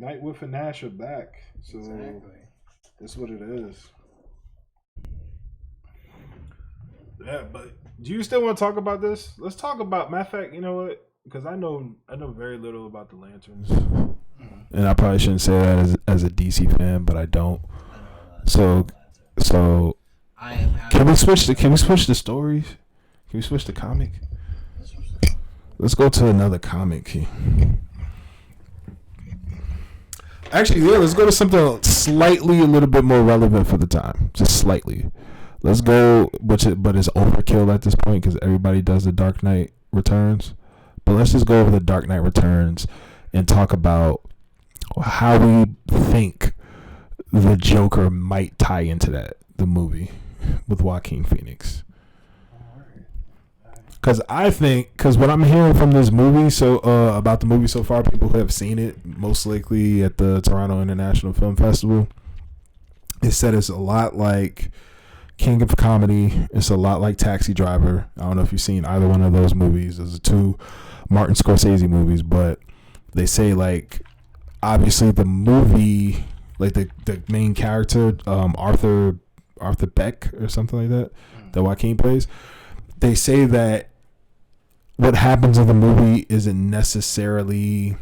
Night Wolf and Nash are back. So that's what it is. Yeah, but do you still want to talk about this? Let's talk about. Matter of fact, you know what? Because I know very little about the Lanterns, and I probably shouldn't say that as a DC fan, but I don't. So can we switch the stories? Can we switch the comic? Let's go to another comic. Actually, yeah, let's go to something slightly a little bit more relevant for the time. Just slightly. Let's go, but it's overkill at this point because everybody does the Dark Knight Returns. But let's just go over the Dark Knight Returns and talk about how we think the Joker might tie into the movie with Joaquin Phoenix. Because what I'm hearing from this movie, about the movie so far, people who have seen it, most likely at the Toronto International Film Festival, it said it's a lot like King of Comedy. It's a lot like Taxi Driver. I don't know if you've seen either one of those movies. Those are two Martin Scorsese movies, but they say, like, obviously the movie, like the main character, Arthur Beck or something like that Joaquin plays, they say that what happens in the movie isn't necessarily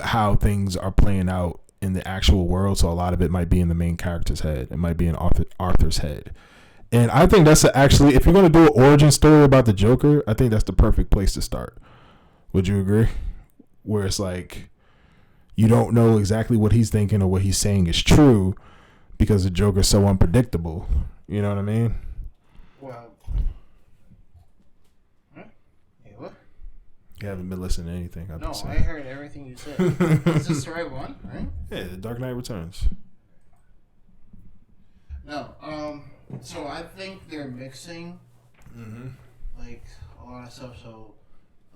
how things are playing out in the actual world. So a lot of it might be in the main character's head. It might be in Arthur's head. And I think that's actually, if you're going to do an origin story about the Joker, I think that's the perfect place to start. Would you agree? Where it's like, you don't know exactly what he's thinking or what he's saying is true because the Joker's so unpredictable. You know what I mean? Well, you haven't been listening to anything I've been saying. I heard everything you said. Is this the right one, right? Yeah, The Dark Knight Returns. No, so I think they're mixing, like, a lot of stuff. So,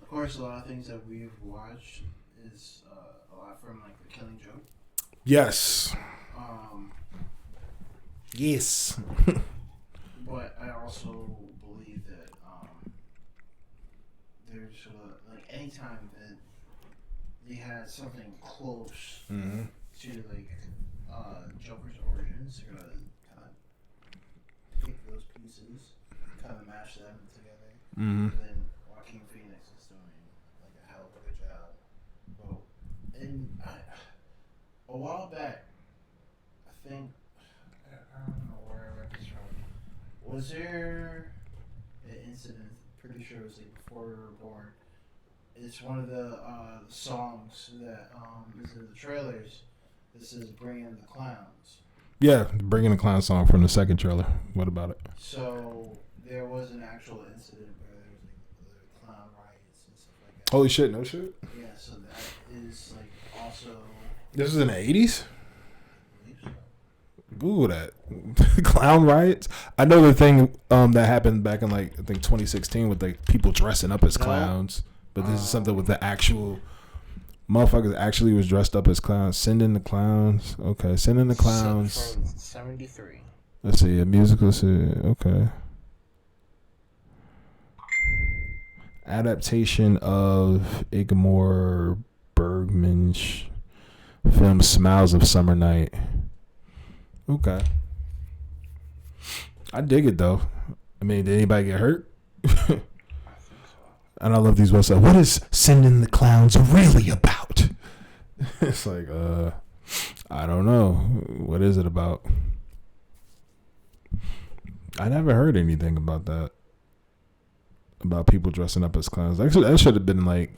of course, a lot of things that we've watched is a lot from, like, The Killing Joke. Yes. Yes. But I also believe that there's like anytime that they had something close to like Joker's origins, they're gonna kind of take those pieces, kind of mash them together, and then Joaquin Phoenix is doing like a hell of a good job. Well, and a while back, I think. I don't know where I read this from. Was there an incident? Pretty sure it was like before we were born. It's one of the songs that is in the trailers. This is "Bringing the Clowns." Yeah, Bringing the Clowns song from the second trailer. What about it? So there was an actual incident where there was like clown riots and stuff like that. Holy shit! No shit. Yeah, so that is like also. This is in the 80s. Google that. Clown riots. I know the thing that happened back in like I think 2016 with like people dressing up as clowns, but this is something with the actual motherfuckers actually was dressed up as clowns. Sending the Clowns. Okay, Sending the Clowns. From 73. Let's see, a musical series. Okay. Adaptation of Ingmar Bergman's film Smiles of Summer Night. Okay. I dig it though. I mean, did anybody get hurt? And I love these websites. What is Sending the Clowns really about? It's like, I don't know. What is it about? I never heard anything about that. About people dressing up as clowns. Actually, that should have been like.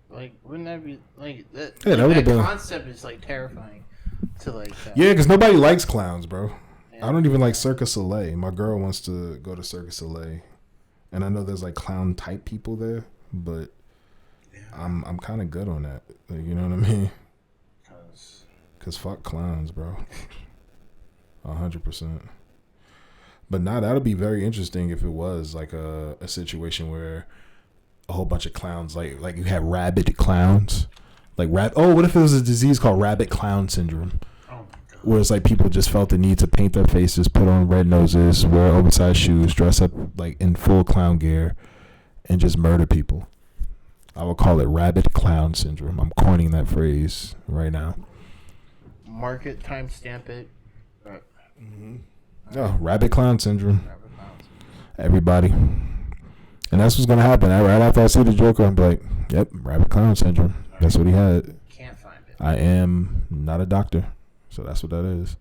Like, wouldn't that be like that? Yeah, that would have been. The concept is like terrifying to like. Yeah, because nobody likes clowns, bro. Yeah. I don't even like Cirque du Soleil. My girl wants to go to Cirque du Soleil, and I know there's like clown type people there, but I'm kind of good on that. Like, you know what I mean? Cause fuck clowns, bro. 100%. But now that'll be very interesting if it was like a situation where a whole bunch of clowns, like you had rabid clowns, like what if it was a disease called rabbit clown syndrome? Oh my God. Where it's like people just felt the need to paint their faces, put on red noses, wear oversized shoes, dress up like in full clown gear, and just murder people. I would call it rabbit clown syndrome. I'm coining that phrase right now. Mark it, timestamp it. Oh, rabbit clown syndrome. Everybody. And that's what's going to happen. Right after I see the Joker, I'm like, yep, rabbit clown syndrome. That's what he had. Can't find it. I am not a doctor, so that's what that is.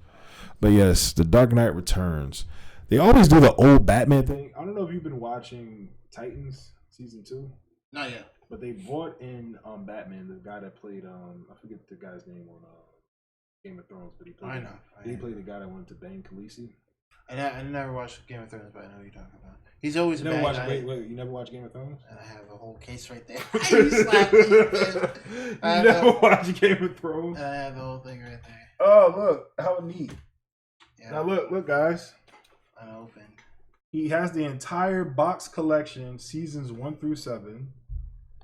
But yes, The Dark Knight Returns. They always do the old Batman thing. I don't know if you've been watching Titans season 2. Not yet. But they brought in Batman, the guy that played I forget the guy's name on Game of Thrones, but he played. He played the guy that went to bang Khaleesi. I never watched Game of Thrones, but I know what you're talking about. He's always a bad guy. Wait, you never watched Game of Thrones? And I have a whole case right there. You slapped me. You never watched Game of Thrones? And I have the whole thing right there. Oh, look. How neat. Yeah. Now, look, guys. Unopened. He has the entire box collection, seasons 1 through 7,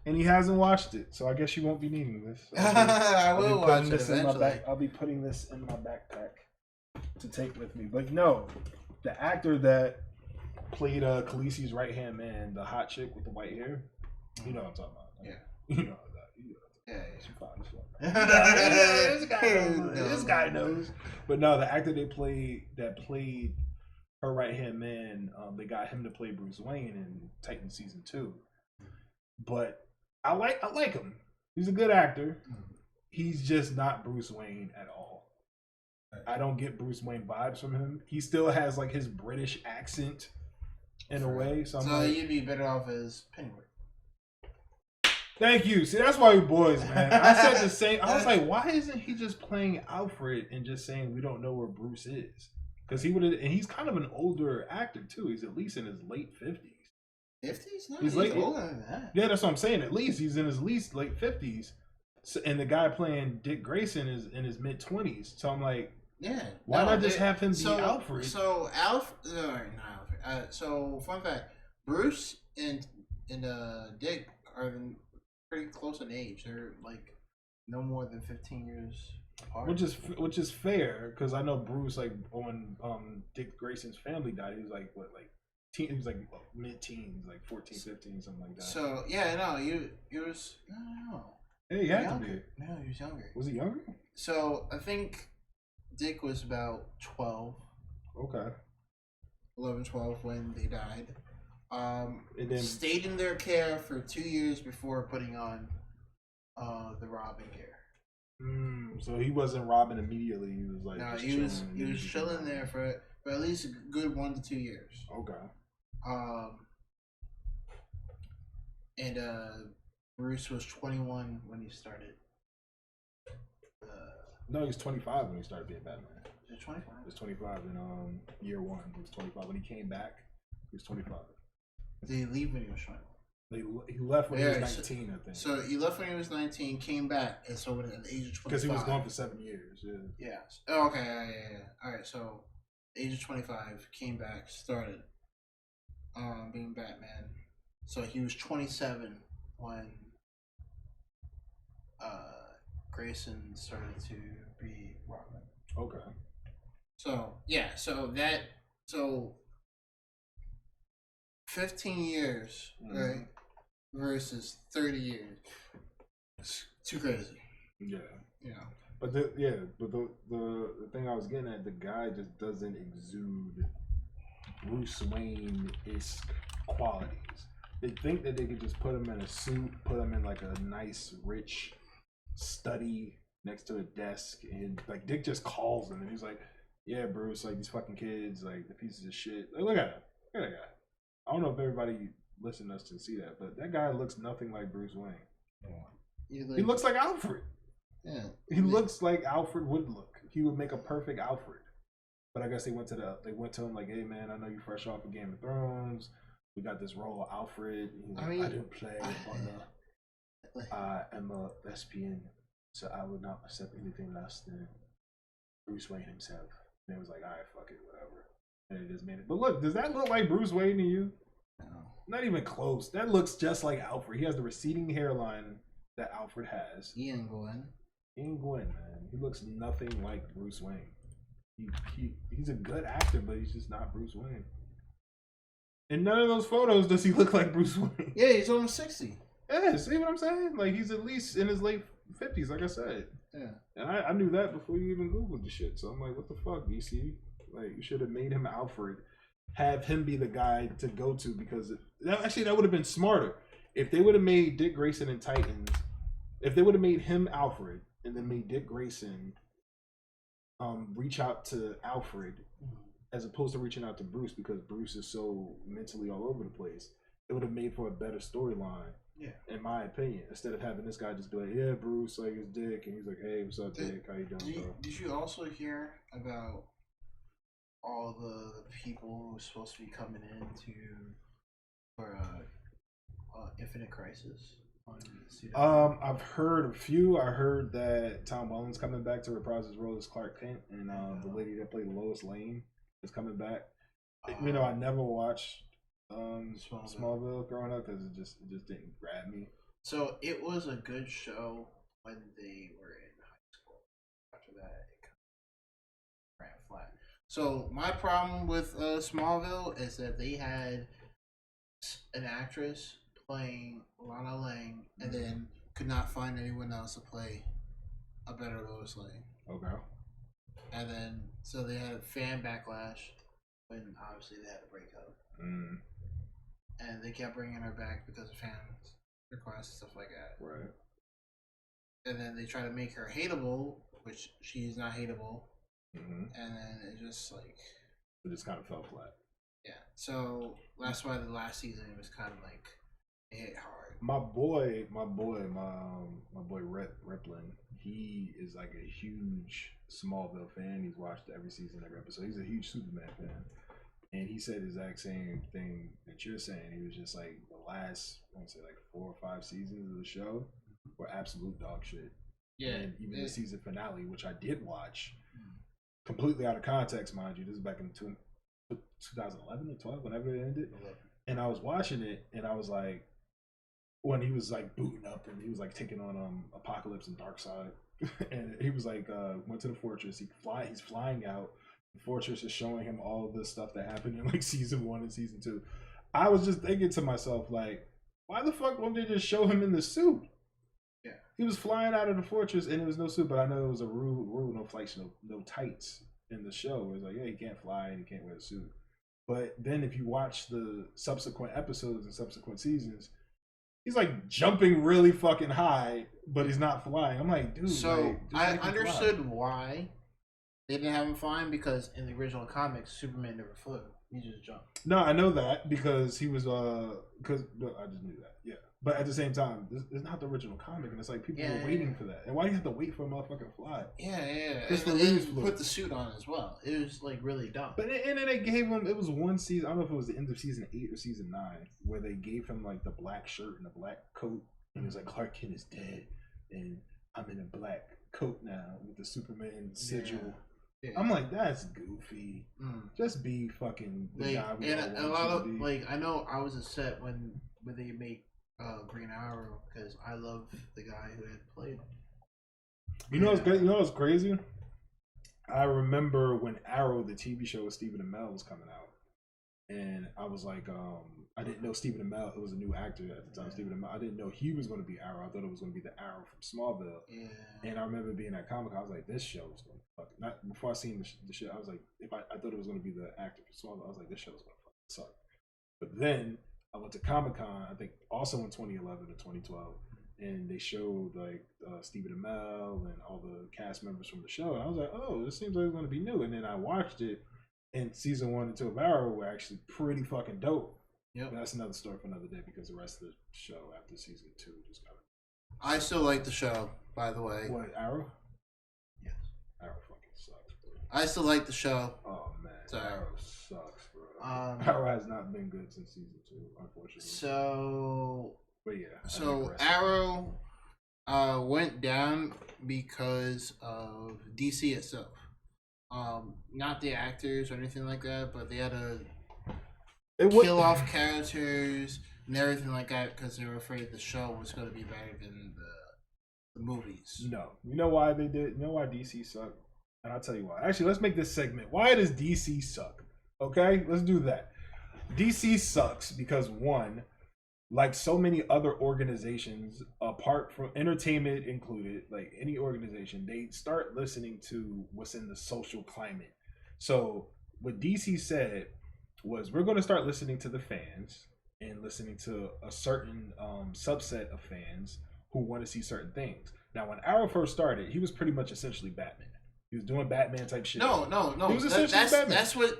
and he hasn't watched it. So I guess you won't be needing this. I will watch it eventually. I'll be putting this in my backpack to take with me. But no, the actor that played Khaleesi's right-hand man, the hot chick with the white hair, you know what I'm talking about. Yeah. You know that. Yeah. She fine as fuck. This guy knows. But no, the actor that played her right-hand man, they got him to play Bruce Wayne in Titan season 2. But I like him. He's a good actor. He's just not Bruce Wayne at all. I don't get Bruce Wayne vibes from him. He still has like his British accent in a way. So you'd be better off as Pennyworth. Thank you. See, that's why we're boys, man. I said the same. I was like, why isn't he just playing Alfred and just saying we don't know where Bruce is? Because he would, and he's kind of an older actor too. He's at least in his late 50s. 50s? No, he's older than that. Yeah, that's what I'm saying. At least he's in his late 50s. So, and the guy playing Dick Grayson is in his mid 20s. So I'm like, yeah, why not just have him be Alfred? So so fun fact: Bruce and Dick are pretty close in age. They're like no more than 15 years apart. Which is fair, because I know Bruce, like when Dick Grayson's family died, he was like he was like mid-teens, like 14, 15, something like that. So yeah, no, he was no. Yeah, he had to be. No, he was younger. Was he younger? So I think Dick was about 12. Okay. 11, 12 when they died. And then stayed in their care for 2 years before putting on the Robin care. So he wasn't Robin immediately. He was like he was chilling there for at least a good 1 to 2 years. Okay. And Bruce was 21 when he started. No, he was 25 when he started being Batman. He was 25? He was 25 in year 1. He was 25. When he came back, he was 25. Did he leave when he was 21? He left when he was 19, I think. So he left when he was 19, came back, and so at the age of 25. Because he was gone for 7 years. Yeah. Oh, okay. Yeah. All right. So, age of 25, came back, started being Batman. So he was 27 when Grayson started to be Robin. Okay. So yeah. So 15 years, right, versus 30 years. It's too crazy. Yeah. You know. But the thing I was getting at, the guy just doesn't exude Bruce Wayne-esque qualities. They think that they could just put him in a suit, put him in like a nice, rich study next to a desk, and like Dick just calls him and he's like, "Yeah, Bruce, like these fucking kids, like the pieces of shit. Like, look at him. Look at that guy." I don't know if everybody listening to us can see that, but that guy looks nothing like Bruce Wayne. He looks like Alfred. Yeah. He looks like Alfred would look. He would make a perfect Alfred. But I guess they went to him like, "Hey man, I know you fresh off of Game of Thrones. We got this role of Alfred. I didn't play I am a lesbian, so I would not accept anything less than Bruce Wayne himself." And it was like, "All right, fuck it, whatever." And it just made it. But look, does that look like Bruce Wayne to you? No. Not even close. That looks just like Alfred. He has the receding hairline that Alfred has. Ian Gwen, man. He looks nothing like Bruce Wayne. He's a good actor, but he's just not Bruce Wayne. In none of those photos does he look like Bruce Wayne. Yeah, he's almost 60. Yeah, see what I'm saying? Like he's at least in his late 50s, like I said. Yeah. And I knew that before you even Googled the shit. So I'm like, what the fuck, DC? Like you should have made him Alfred. Have him be the guy to go to because that would have been smarter. If they would have made Dick Grayson in Titans, if they would have made him Alfred and then made Dick Grayson reach out to Alfred as opposed to reaching out to Bruce because Bruce is so mentally all over the place, it would have made for a better storyline. Yeah. In my opinion, instead of having this guy just be like, yeah, Bruce, like it's Dick, and he's like, hey, what's up, Dick? How you doing, bro? Did you also hear about all the people who are supposed to be coming in for Infinite Crisis? I've heard a few. I heard that Tom Welland's coming back to reprise his role as Clark Kent, and the lady that played Lois Lane is coming back. You know, I never watched Smallville growing up because it just didn't grab me. So it was a good show when they were in high school. After that, it kind of ran flat. So my problem with Smallville is that they had an actress playing Lana Lang, and then could not find anyone else to play a better Lois Lane. Okay. And then so they had a fan backlash when obviously they had to break up. And they kept bringing her back because of fans requests, stuff like that. Right. And then they try to make her hateable, which she's not hateable. And then it just like it just kind of fell flat. Yeah. So that's why the last season was kind of like it hit hard. My boy Riplin, he is like a huge Smallville fan. He's watched every season, every episode. He's a huge Superman fan. And he said the exact same thing that you're saying. He was just like the last, I want to say like 4 or 5 seasons of the show were absolute dog shit. Yeah. And even the season finale, which I did watch, completely out of context, mind you. This is back in 2011 or 12, whenever it ended. And I was watching it, and I was like, when he was like booting up, and he was like taking on Apocalypse and Darkseid, and he was like went to the fortress. He's flying out. The fortress is showing him all the stuff that happened in like season 1 and season 2. I was just thinking to myself, like, why the fuck won't they just show him in the suit? Yeah, he was flying out of the fortress and there was no suit, but I know there was a rule, no flights, no tights in the show. It was like, yeah, he can't fly and he can't wear a suit. But then if you watch the subsequent episodes and subsequent seasons, he's like jumping really fucking high, but he's not flying. I'm like, dude. So like, I understood why they didn't have him flying, because in the original comics, Superman never flew. He just jumped. No, I know that because he was because I just knew that. Yeah, but at the same time, it's not the original comic, and it's like people were waiting for that. And why do you have to wait for a motherfucking fly? Yeah. And put the suit on as well. It was like really dumb. But and then they gave him. It was one season. I don't know if it was the end of season 8 or season 9, where they gave him like the black shirt and the black coat, and he was like, Clark Kent is dead, and I'm in a black coat now with the Superman sigil. Yeah. Yeah. I'm like, that's goofy. Just be fucking the guy we all want a lot of like, I know I was upset when they made Green Arrow, because I love the guy who had played. You know what's crazy? I remember when Arrow, the TV show with Stephen Amell, was coming out, and I was like, I didn't know Stephen Amell. It was a new actor at the time, Stephen Amell. I didn't know he was going to be Arrow. I thought it was going to be the Arrow from Smallville. Yeah. And I remember being at Comic Con. I was like, this show is going to fuck. Not before I seen the shit. I was like, I thought it was going to be the actor from Smallville. I was like, this show is going to fucking suck. But then I went to Comic Con. I think also in 2011 or 2012, and they showed like Stephen Amell and all the cast members from the show. And I was like, oh, this seems like it's going to be new. And then I watched it, and season 1 and 2 of Arrow were actually pretty fucking dope. Yep. But that's another story for another day, because the rest of the show after season 2 just kind of. I still like the show, by the way. What, Arrow? Yes. Arrow fucking sucks, bro. I still like the show. Oh man, so, Arrow sucks, bro. Arrow has not been good since season 2, unfortunately. So. But yeah. So Arrow went down because of DC itself. Not the actors or anything like that, but they had to kill off characters and everything like that because they were afraid the show was going to be better than the movies. No. You know why they did? You know why DC sucked? And I'll tell you why. Actually, let's make this segment. Why does DC suck? Okay? Let's do that. DC sucks because, one, like so many other organizations, apart from entertainment included, like any organization, they start listening to what's in the social climate. So what DC said was, we're going to start listening to the fans and listening to a certain subset of fans who want to see certain things. Now, when Arrow first started, he was pretty much essentially Batman. He was doing Batman type shit. No. He was essentially Batman. That's what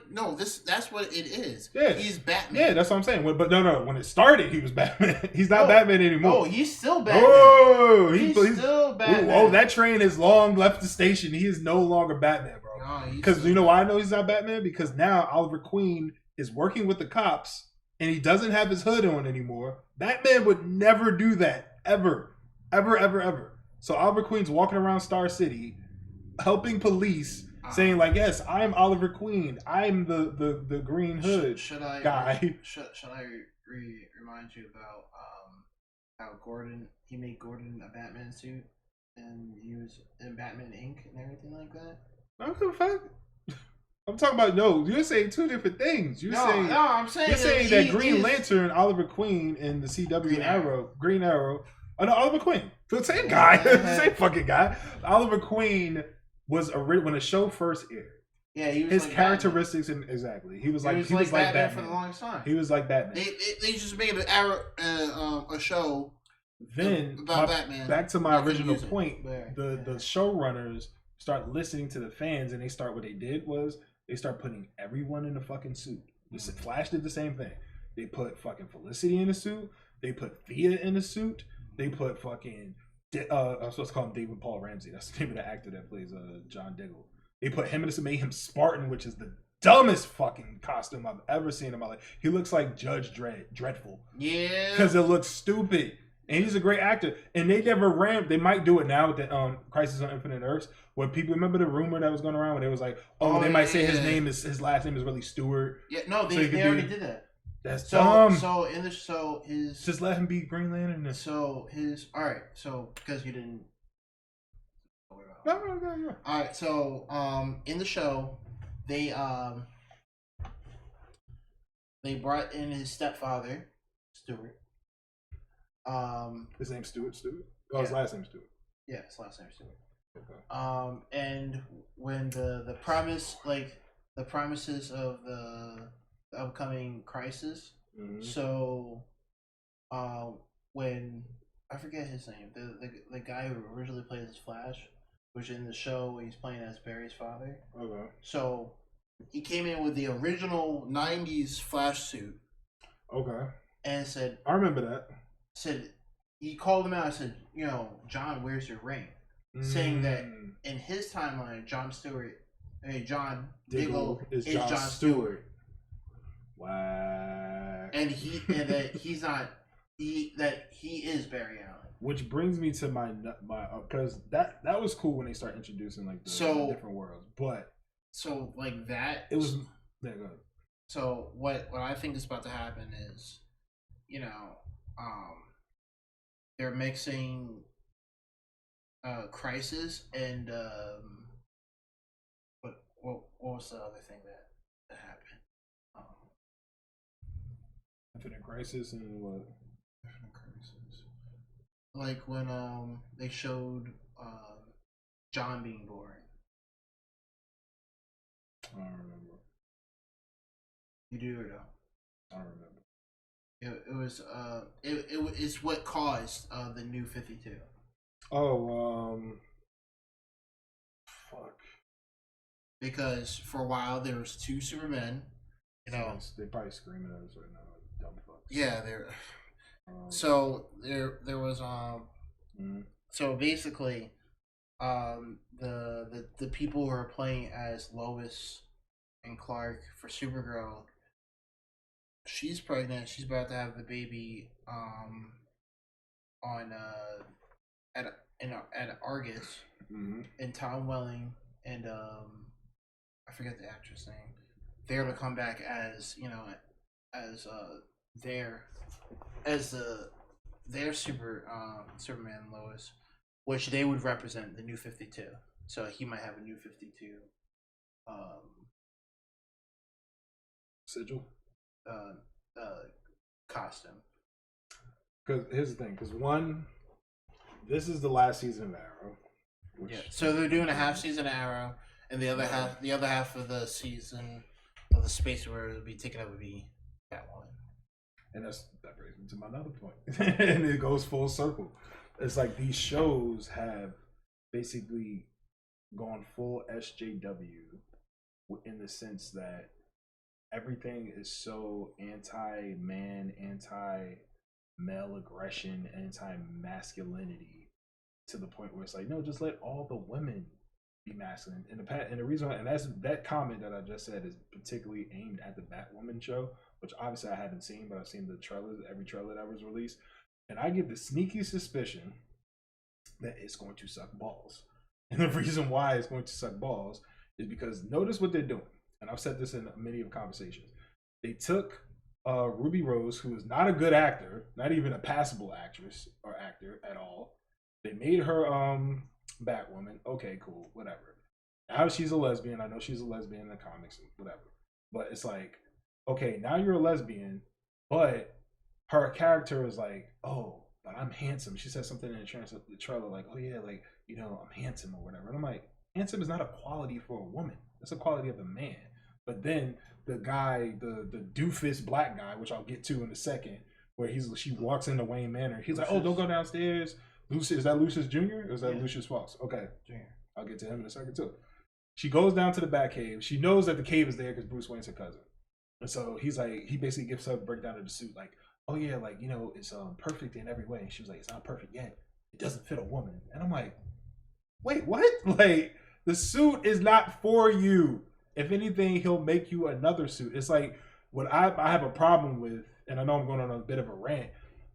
it is. Yeah, he's Batman. Yeah, that's what I'm saying. But no. When it started, he was Batman. He's not Batman anymore. Oh, he's still Batman. Oh, he's still Batman. Oh, that train has long left the station. He is no longer Batman, bro. Because you know why I know he's not Batman? Because now Oliver Queen is working with the cops, and he doesn't have his hood on anymore. Batman would never do that, ever. So Oliver Queen's walking around Star City, helping police, saying like, "Yes, I'm Oliver Queen. I'm the Green Hood guy." Should I remind you about how he made Gordon a Batman suit, and he was in Batman Inc. and everything like that? I don't give a fuck. I'm talking about you're saying two different things. I'm saying that Green Lantern, Oliver Queen, and the CW Green Arrow. Oh no, Oliver Queen. The same guy. The same fucking guy. Oliver Queen was when the show first aired. Yeah, he was his like exactly. He was like Batman for the longest time. He was like Batman. They just made a show. Then about Batman. Back to my original point. The showrunners start listening to the fans, and what they did was they start putting everyone in a fucking suit. Flash did the same thing. They put fucking Felicity in a suit. They put Thea in a suit. They put fucking I'm supposed to call him David Paul Ramsey. That's the name of the actor that plays John Diggle. They put him in this, made him Spartan, which is the dumbest fucking costume I've ever seen in my life. He looks like Judge Dreadful. Yeah. Because it looks stupid. And he's a great actor. And they never they might do it now with the Crisis on Infinite Earths, where people remember the rumor that was going around where they was like, they might say his last name is really Stewart. Yeah, no, they already did that. That's dumb. So in the show, just let him be Green Lantern. Because you didn't. No. All right, so in the show, they brought in his stepfather, Stewart. His name's Stewart. Oh, his last name's Stewart. Yeah, his last name's Stewart. Okay. And when the promises of the upcoming crisis. Mm-hmm. So, when I forget his name, the guy who originally played as Flash, which in the show he's playing as Barry's father. Okay. So he came in with the original '90s Flash suit. Okay. And said, I remember that. Said he called him out and said, John, where's your ring? Saying that in his timeline, John Diggle is John Stewart. Wow. And that he is Barry Allen. Which brings me to my because that was cool when they start introducing like the different worlds, but it was there. Go ahead. So what I think is about to happen is, they're mixing Crisis and what was the other thing that happened? Infinite Crisis and what? Infinite Crisis. Like when they showed John being born. I don't remember. You do or no? I don't remember. It was it's what caused the New 52. Oh, fuck. Because for a while there was two Supermen. They're probably screaming at us right now, like dumb fucks. Yeah, they're. So there was So basically, the people who are playing as Lois and Clark for Supergirl. She's pregnant. She's about to have the baby at Argus, and Tom Welling and I forget the actress name. They're to come back as their Superman and Lois, which they would represent the New 52. So he might have a New 52 sigil. Costume. Because here's the thing. Because one, this is the last season of Arrow. Yeah. So they're doing a half season of Arrow, and the other half of the season of the space where it'll be taken up would be Catwoman. And that brings me to my another point. And it goes full circle. It's like these shows have basically gone full SJW in the sense that everything is so anti-man, anti-male aggression, anti-masculinity to the point where it's like, no, just let all the women be masculine. And the reason why, and that's that comment that I just said is particularly aimed at the Batwoman show, which obviously I haven't seen, but I've seen the trailers, every trailer that was released, and I get the sneaky suspicion that it's going to suck balls. And the reason why it's going to suck balls is because notice what they're doing, and I've said this in many of conversations. They took Ruby Rose, who is not a good actor, not even a passable actress or actor at all. They made her Batwoman. Okay, cool, whatever. Now she's a lesbian. I know she's a lesbian in the comics, whatever. But it's like, okay, now you're a lesbian, but her character is like, oh, but I'm handsome. She said something in the trailer like, oh yeah, like, you know, I'm handsome or whatever. And I'm like, handsome is not a quality for a woman. It's a quality of a man. But then the guy, the doofus black guy, which I'll get to in a second, where she walks into Wayne Manor. He's like, oh, don't go downstairs. Lucius, is that Lucius Jr. or is that Lucius Fox? Okay, Jr. I'll get to him in a second too. She goes down to the Batcave. She knows that the cave is there because Bruce Wayne's her cousin. And so he's like, he basically gives her a breakdown of the suit, like, oh yeah, like, you know, it's perfect in every way. And she was like, it's not perfect yet. It doesn't fit a woman. And I'm like, wait, what? Like, the suit is not for you. If anything, he'll make you another suit. It's like, what I have a problem with, and I know I'm going on a bit of a rant,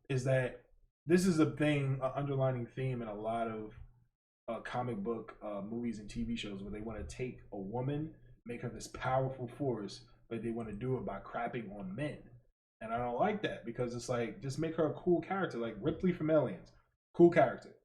is that this is a thing, an underlining theme in a lot of comic book movies and TV shows where they want to take a woman, make her this powerful force, but they want to do it by crapping on men. And I don't like that because it's like, just make her a cool character, like Ripley from Aliens. Cool character.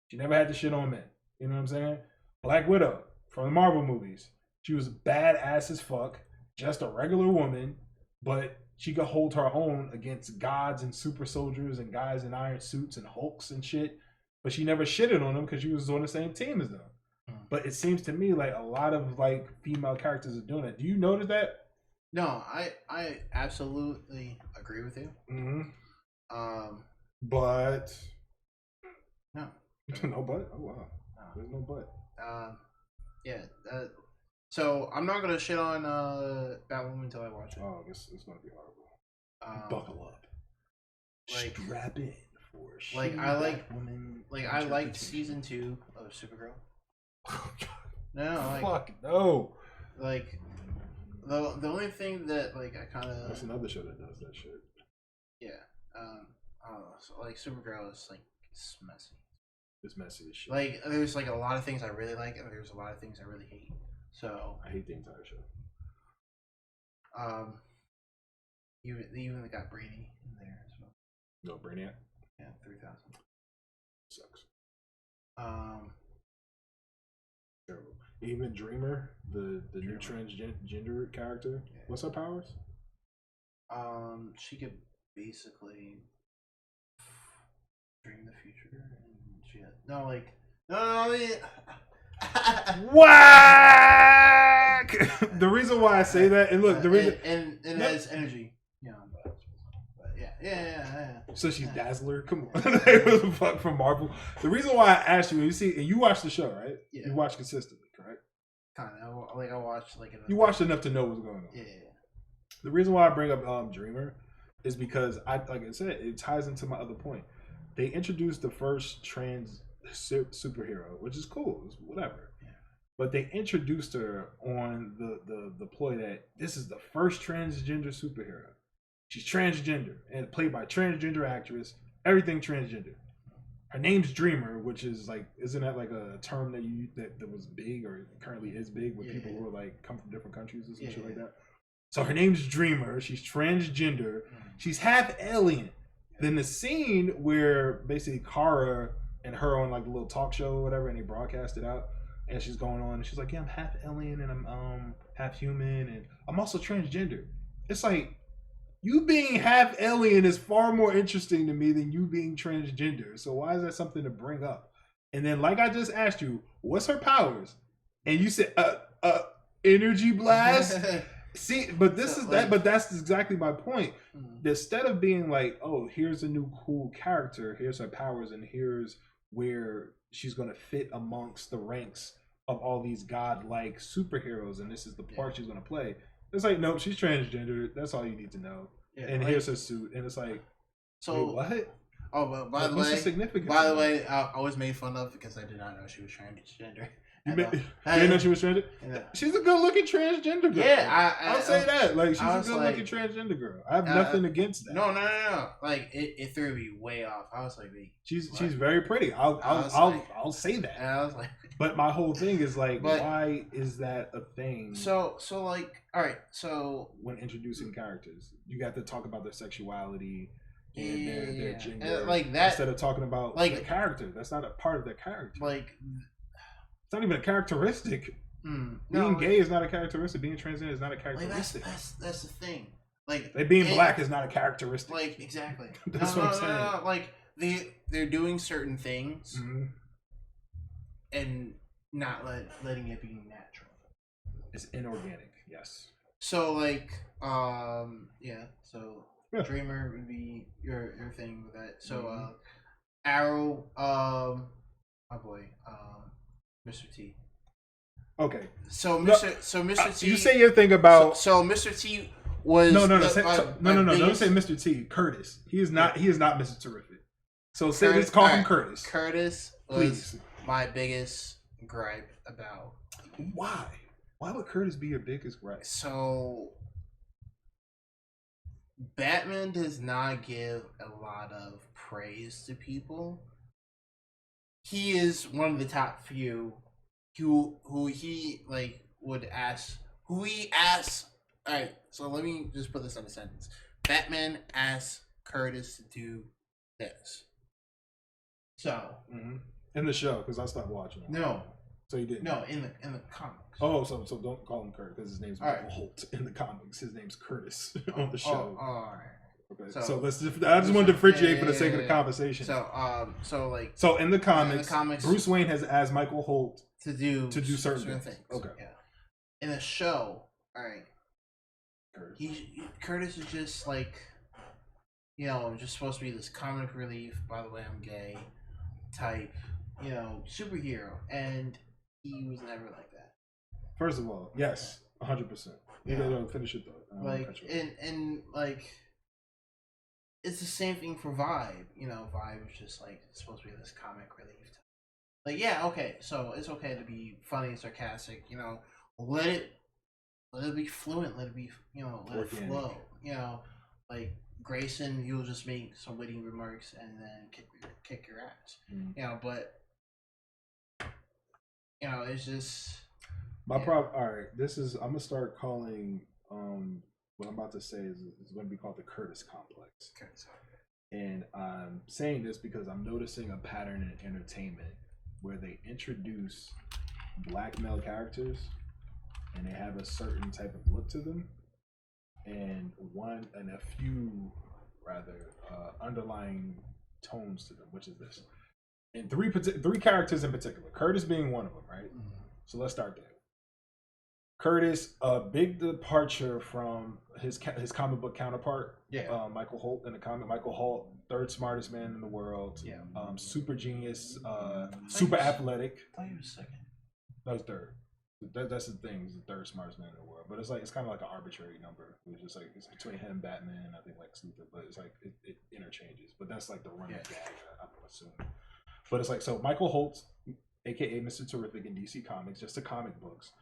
She never had to shit on men. You know what I'm saying? Black Widow from the Marvel movies. She was badass as fuck, just a regular woman, but she could hold her own against gods and super soldiers and guys in iron suits and Hulks and shit. But she never shitted on them because she was on the same team as them. But it seems to me like a lot of like female characters are doing that. Do you notice that? No, I absolutely agree with you. Mm-hmm. But no, no but. Oh wow, no. There's no but. Yeah. So I'm not gonna shit on Batwoman until I watch it. Oh, it's gonna be horrible. Buckle up. Like, strap in for like I like Batwoman. Like I liked season 2 of Supergirl. Oh God. No, like, fuck no. Like the only thing that like I kind of, that's another show that does that shit. Yeah. I don't know. So, like Supergirl is like it's messy. It's messy as shit. Like there's like a lot of things I really like and there's a lot of things I really hate. So I hate the entire show. They even got Brainy in there as well. No, Brainiac? Yeah, 3000. Sucks. Terrible. Even Dreamer, the new transgender character, yeah. What's her powers? She could basically dream the future and she had, Whack! The reason why I say that, and look, the reason and it has energy. Yeah, but yeah. So she's Dazzler. Come on, the fuck from Marvel. The reason why I asked you, you see, and you watch the show, right? Yeah. You watch consistently, correct? Kind of. Like I watched like. You watched enough to know what's going on. Yeah. The reason why I bring up Dreamer is because like I said, it ties into my other point. They introduced the first trans superhero, which is cool, it's whatever. Yeah. But they introduced her on the ploy that this is the first transgender superhero. She's transgender and played by a transgender actress. Everything transgender. Her name's Dreamer, which is like, isn't that like a term that was big or currently is big with people who are like come from different countries and shit like that? So her name's Dreamer. She's transgender. She's half alien. Then the scene where basically Kara and her on like a little talk show or whatever, and they broadcast it out, and she's going on, and she's like, yeah, I'm half alien and I'm half human, and I'm also transgender. It's like, You being half alien is far more interesting to me than you being transgender. So why is that something to bring up? And then, like I just asked you, what's her powers? And you said, energy blast. See, but this is that. But that's exactly my point. Instead of being like, oh, here's a new cool character, here's her powers, and here's where she's gonna fit amongst the ranks of all these godlike superheroes, and this is the part she's gonna play. It's like, nope, she's transgender. That's all you need to know. Yeah, and like, here's her suit, and it's like, so what? Oh, but by the way, I was made fun of because I did not know she was transgender. You didn't know she was transgender? Yeah. She's a good-looking transgender girl. Yeah, I'll say that. Like, she's a good-looking transgender girl. I have nothing against that. No. Like, it threw me way off. I was like, wait, she's very pretty. I'll say that. And I was like, but my whole thing is like, why is that a thing? So like, all right. So when introducing characters, you got to talk about their sexuality. And their gender, like that, instead of talking about like the character. That's not a part of their character. Like, it's not even a characteristic. Being gay is not a characteristic. Being transgender is not a characteristic. Like that's the thing. Like being black is not a characteristic. Like, exactly. That's what I'm saying. No. Like they're doing certain things and not letting it be natural. It's inorganic. Yes. So like So Dreamer would be your thing with that. So Arrow, my boy, Mr. T. Okay. So Mr. T. You say your thing about so Mr. T was no. Don't say Mr. T. Curtis. He is not Mr. Terrific. So let's call him Curtis. Curtis was my biggest gripe about. Why? Why would Curtis be your biggest gripe? So Batman does not give a lot of praise to people. He is one of the top few who he like would ask. Who he asks. All right, so let me just put this in a sentence. Batman asks Curtis to do this. So in the show, because I stopped watching it. No. So you didn't. No, in the comics. Oh, so don't call him Kurt because his name's Michael Holt in the comics. His name's Curtis on the show. All right. Okay. So let's. I just want to differentiate for the sake of the conversation. So in the comics, Bruce Wayne has asked Michael Holt to do certain things. Okay. Yeah. In the show, all right. Curtis is just like, just supposed to be this comic relief. By the way, I'm gay, type, superhero, and he was never like that. First of all, yes, 100%. Finish it though. And it's the same thing for Vibe. Vibe is just like it's supposed to be this comic relief. Like, yeah, okay, so it's okay to be funny, sarcastic. Let it be fluent. Let it be, let it flow. Like Grayson, you'll just make some witty remarks and then kick your ass. But it's just my problem. All right, I'm gonna start calling what I'm about to say is going to be called the Curtis complex. And I'm saying this because I'm noticing a pattern in entertainment where they introduce black male characters and they have a certain type of look to them, and a few underlying tones to them, which is this. And three characters in particular, Curtis being one of them, right? So let's start there. Curtis, a big departure from his comic book counterpart, Michael Holt in the comic. Michael Holt, third smartest man in the world, super genius, super athletic. I thought he was second. That was third. That's the thing. He's the third smartest man in the world, but it's kind of like an arbitrary number. It's just like it's between him, Batman, I think Lex Luthor, but it's like it interchanges. But that's like the running gag, I'm assuming. But it's like so Michael Holt, aka Mr. Terrific in DC Comics, just the comic books.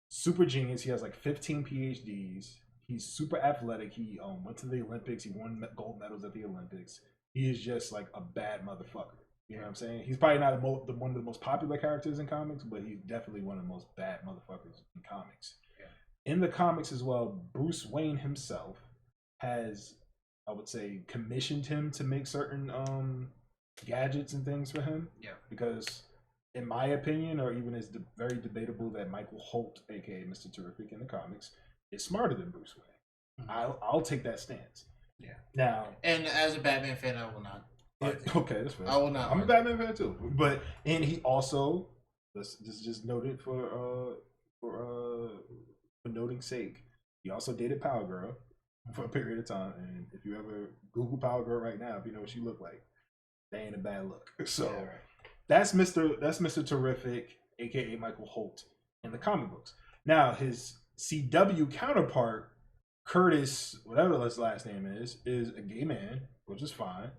Super genius. He has like 15 PhDs. He's super athletic. He went to the Olympics. He won gold medals at the Olympics. He is just like a bad motherfucker. You know what I'm saying? He's probably not one of the most popular characters in comics, but he's definitely one of the most bad motherfuckers in comics. Yeah. In the comics as well, Bruce Wayne himself has, I would say, commissioned him to make certain gadgets and things for him. Yeah. Because in my opinion, or even it's very debatable that Michael Holt, aka Mr. Terrific in the comics, is smarter than Bruce Wayne. I'll take that stance. Yeah. Now, and as a Batman fan, I will not. Okay, that's fair. I will not. I'm a Batman fan too, and he also, this is just noted for noting sake, he also dated Power Girl for a period of time, and if you ever Google Power Girl right now, if you know what she looked like, that ain't a bad look. So yeah, right. that's Mr. Terrific, aka Michael Holt, in the comic books. Now his CW counterpart, Curtis, whatever his last name is a gay man, which is fine.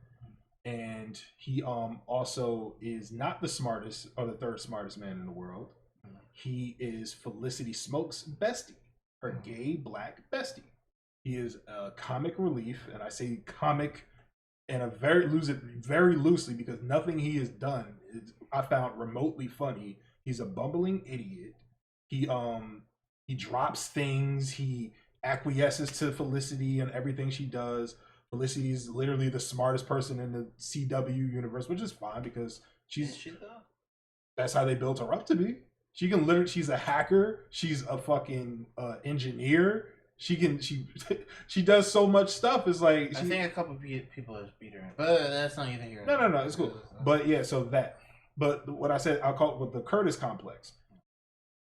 And he also is not the smartest or the third smartest man in the world. He is Felicity Smoke's bestie, her gay black bestie. He is a comic relief, and I say comic and I use it very loosely because nothing he has done is I found remotely funny. He's a bumbling idiot. He drops things. He acquiesces to Felicity and everything she does. Felicity is literally the smartest person in the CW universe, which is fine because that's how they built her up to be. She can literally, she's a hacker. She's a fucking engineer. She does so much stuff. It's like I think a couple of people have beat her, but that's not even here. No, it's cool. But yeah, so that. But what I said, I'll call it with the Curtis complex.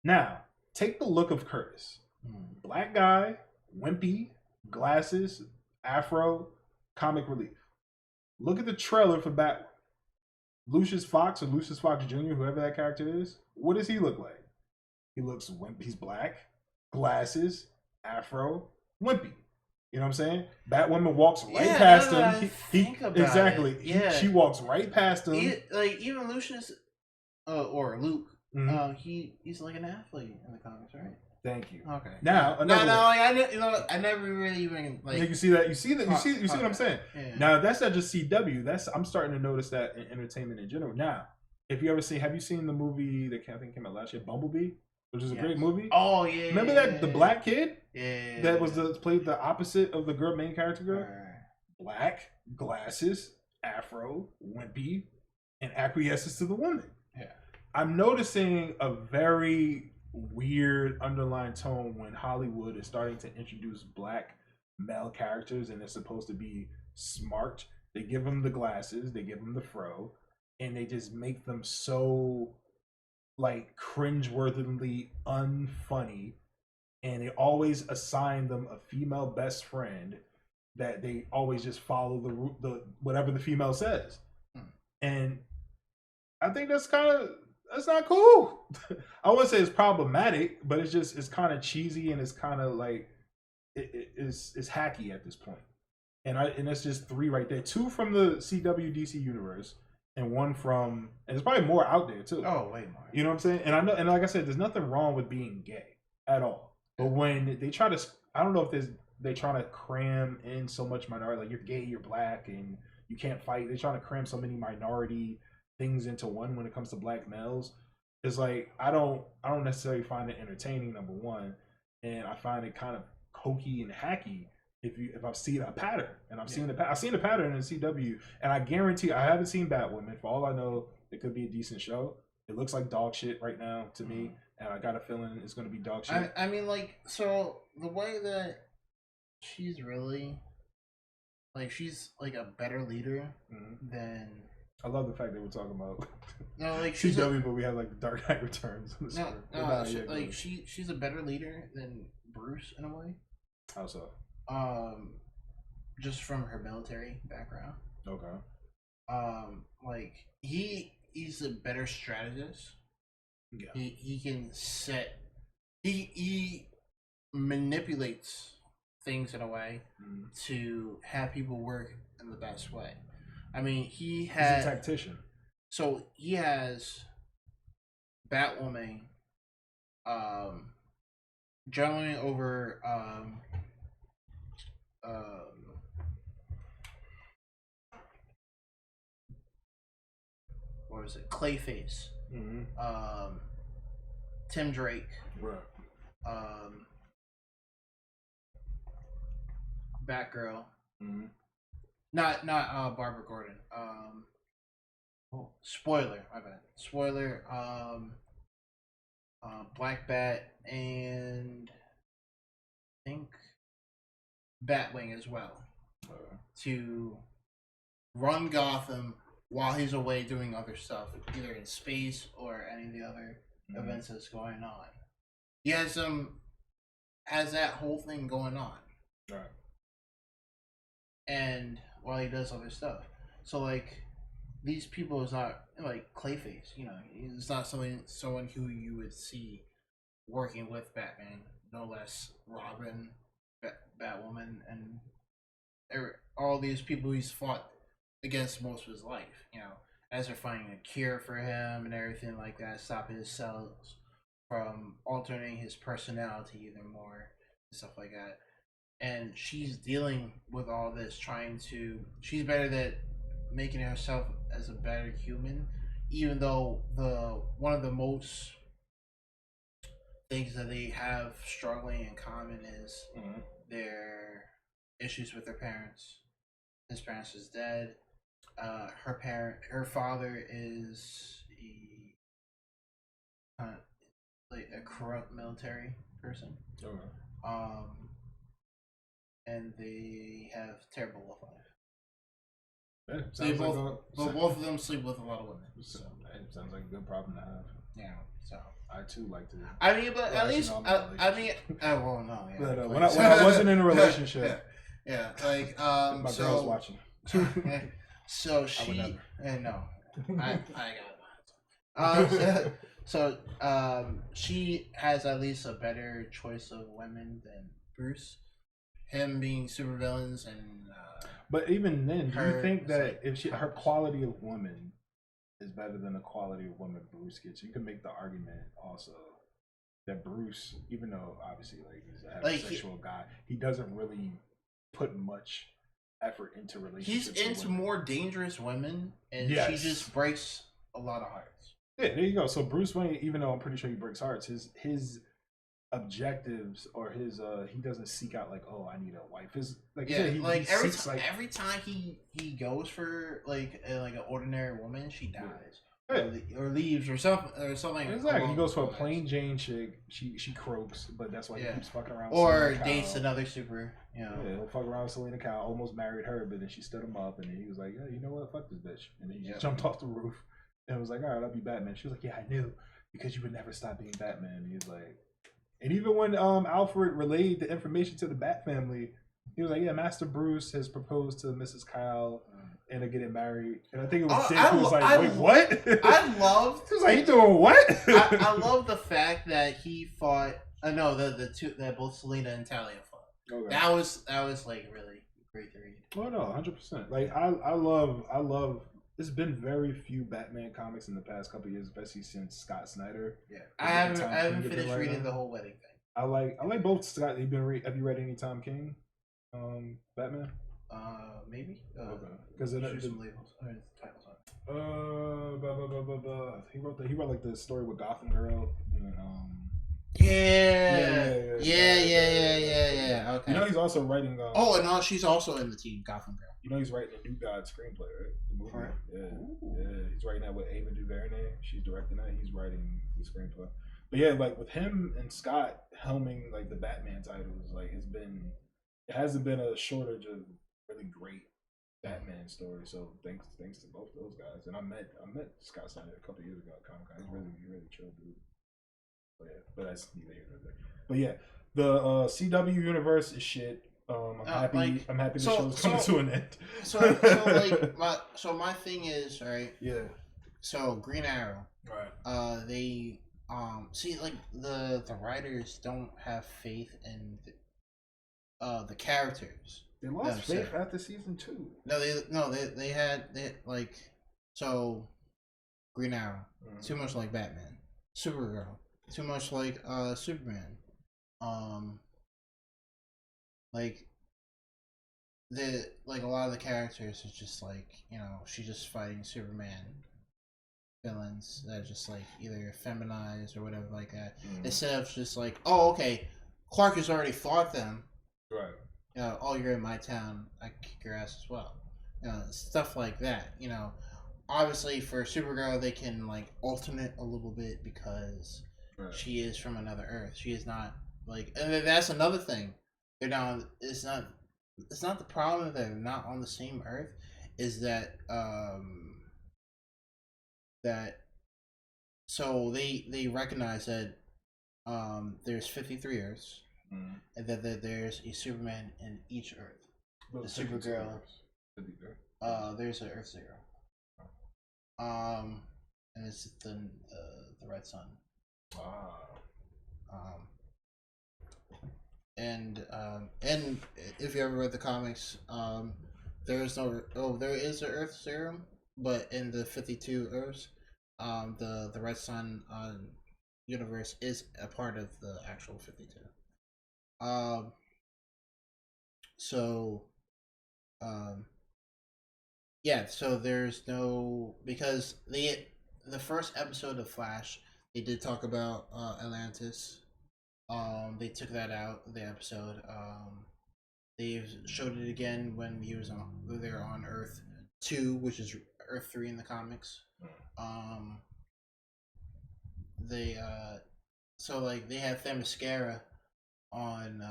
Now, take the look of Curtis. Black guy, wimpy, glasses, afro, comic relief. Look at the trailer for Batman. Lucius Fox or Lucius Fox Jr., whoever that character is, what does he look like? He looks wimpy. He's black, glasses, afro, wimpy. You know what I'm saying? Batwoman walks right past him. Exactly. Yeah. She walks right past him. Even Lucius or Luke, he's like an athlete in the comics, right? Thank you. Okay. Now, I never really even like. You see that? You see what I'm saying? Yeah. Now that's not just CW. I'm starting to notice that in entertainment in general. Now, have you seen the movie that I think came out last year, Bumblebee, which is a great movie? Oh yeah. Remember that the black kid? Yeah. That was played the opposite of the main character girl. Black, glasses, afro, wimpy, and acquiesces to the woman. Yeah. I'm noticing a very weird underlying tone when Hollywood is starting to introduce black male characters and they're supposed to be smart. They give them the glasses, they give them the fro, and they just make them so like cringeworthily unfunny, and they always assign them a female best friend that they always just follow the whatever the female says. And I think that's not cool. I wouldn't say it's problematic, but it's kind of cheesy and it's kind of like it's hacky at this point. And that's just 3 right there. 2 from the CW DC universe and 1 from, and there's probably more out there too. Oh, way more. You know what I'm saying? And I know, and like I said, there's nothing wrong with being gay at all. But when they try to, I don't know if they try to cram in so much minority, like you're gay, you're black, and you can't fight. They're trying to cram so many minority things into one when it comes to black males. It's like I don't necessarily find it entertaining, number one, and I find it kind of hokey and hacky if I've seen a pattern, and I've seen a pattern in CW, and I guarantee I haven't seen Batwoman. For all I know, it could be a decent show. It looks like dog shit right now to me, and I got a feeling it's going to be dog shit. I mean, like, so the way that she's really she's like a better leader than. I love the fact that we're talking about she's CW, but we have like the Dark Knight Returns. She's a better leader than Bruce in a way. How so? Just from her military background. Okay. Like he's a better strategist. Yeah. He can set. He manipulates things in a way to have people work in the best way. I mean, he's a tactician. So he has Batwoman juggling over what was it? Clayface. Tim Drake. Right. Batgirl. Not Barbara Gordon. Spoiler, my bad. Spoiler. Black Bat and I think Batwing as well to run Gotham while he's away doing other stuff, either in space or any of the other events that's going on. He has that whole thing going on, right? And while he does other stuff, so like these people is not like Clayface. You know, it's not someone who you would see working with Batman, no less Robin, Batwoman, and all these people he's fought against most of his life. You know, as they're finding a cure for him and everything like that, stopping his cells from alternating his personality even more and stuff like that. And she's dealing with all this, she's better at making herself as a better human, even though one of the most things that they have struggling in common is their issues with their parents. His parents is dead. Her father is a corrupt military person. Okay. And they have terrible love life. Yeah, both of them sleep with a lot of women. So it sounds like a good problem to have. Yeah. So I too like to. I mean, but at least well, no. Yeah. But when I wasn't in a relationship. Yeah. Like my girl's watching. So she no, I got so she has at least a better choice of women than Bruce. Him being supervillains and. But even then, do you think that if her quality of woman is better than the quality of woman Bruce gets, you can make the argument also that Bruce, even though obviously like he's a heterosexual guy, he doesn't really put much effort into relationships. He's into more dangerous women, and she just breaks a lot of hearts. Yeah, there you go. So Bruce Wayne, even though I'm pretty sure he breaks hearts, his objectives or his he doesn't seek out like, oh, I need a wife. His every time he goes for like an ordinary woman, she dies or leaves or something. Exactly. He goes for a plain Jane chick. She croaks, but that's why he keeps fucking around. Or dates another super. You know. Yeah, he'll fuck around with Selena Kyle. Almost married her, but then she stood him up, and then he was like, yeah, you know what? Fuck this bitch. And then he just jumped off the roof and was like, all right, I'll be Batman. She was like, yeah, I knew because you would never stop being Batman. And he was like. And even when Alfred relayed the information to the Bat family, he was like, "Yeah, Master Bruce has proposed to Mrs. Kyle, and they're getting married." And I think it was Dick who was like, "Wait, what?" I loved. He was like, "You doing what?" I love the fact that he fought. No, the two that both Selena and Talia fought. Okay. That was like really great to read. Oh no, 100%. Like I love. There's been very few Batman comics in the past couple of years, especially since Scott Snyder. Yeah, I haven't finished reading the whole wedding thing. I like both Scott. Have you read any Tom King, Batman? Maybe. Okay, because some labels. Titles on. He wrote like the story with Gotham Girl and Yeah. Okay. You know he's also writing. and she's also in the team Gotham Girl. You know he's writing a New God screenplay, right? The movie. Right. Yeah. He's writing that with Ava DuVernay. She's directing that. He's writing the screenplay. But yeah, like with him and Scott helming like the Batman titles, like it hasn't been a shortage of really great Batman stories. So thanks to both those guys. And I met Scott Snyder a couple of years ago at Comic-Con. He's really chill dude. But that's neither here nor there. But yeah, the CW universe is shit. I'm happy the show's coming to an end. My thing is, right? Yeah. So Green Arrow. Right. They see like the writers don't have faith in the characters. They lost faith after season 2. They had Green Arrow, too much like Batman. Supergirl, too much like Superman. A lot of the characters is just like, she's just fighting Superman villains that are just like either feminized or whatever like that. Instead of just like, oh, okay, Clark has already fought them. Right. Oh, you're in my town, I kick your ass as well. Stuff like that. Obviously for Supergirl they can like alternate a little bit because she is from another Earth. She is not and that's another thing. It's not it's not the problem that they're not on the same Earth. Is that that so they recognize that there's 53 Earths, and that there's a Superman in each Earth. The Supergirl. There's an Earth Zero. And it's the Red Sun. And if you ever read the comics, there is no there is an Earth Serum, but in the 52 Earths, the Red Sun universe is a part of the actual 52. So yeah, so there's no, because the first episode of Flash, they did talk about Atlantis. They took that out of the episode. They've showed it again when they're on Earth 2, which is Earth 3 in the comics. They so like they have Themyscira on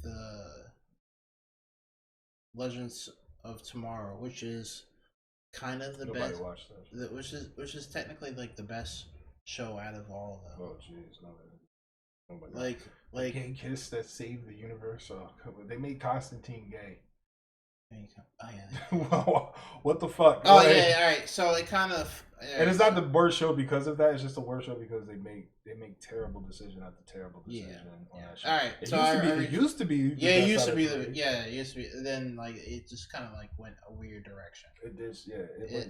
the Legends of Tomorrow, which is kind of the Nobody best. watched that. Which is technically like the best show out of all of them. Oh jeez, nobody. Like gay kiss that saved the universe. Oh, they made Constantine gay. Oh yeah. Well, what the fuck? Oh yeah, all right. So it kind of. And it's not the worst show because of that. It's just the worst show because they make terrible decision after terrible decision on that show. All right. It used to be. Yeah, it used to be it used to be. Then like it just kind of like went a weird direction. It did. Yeah.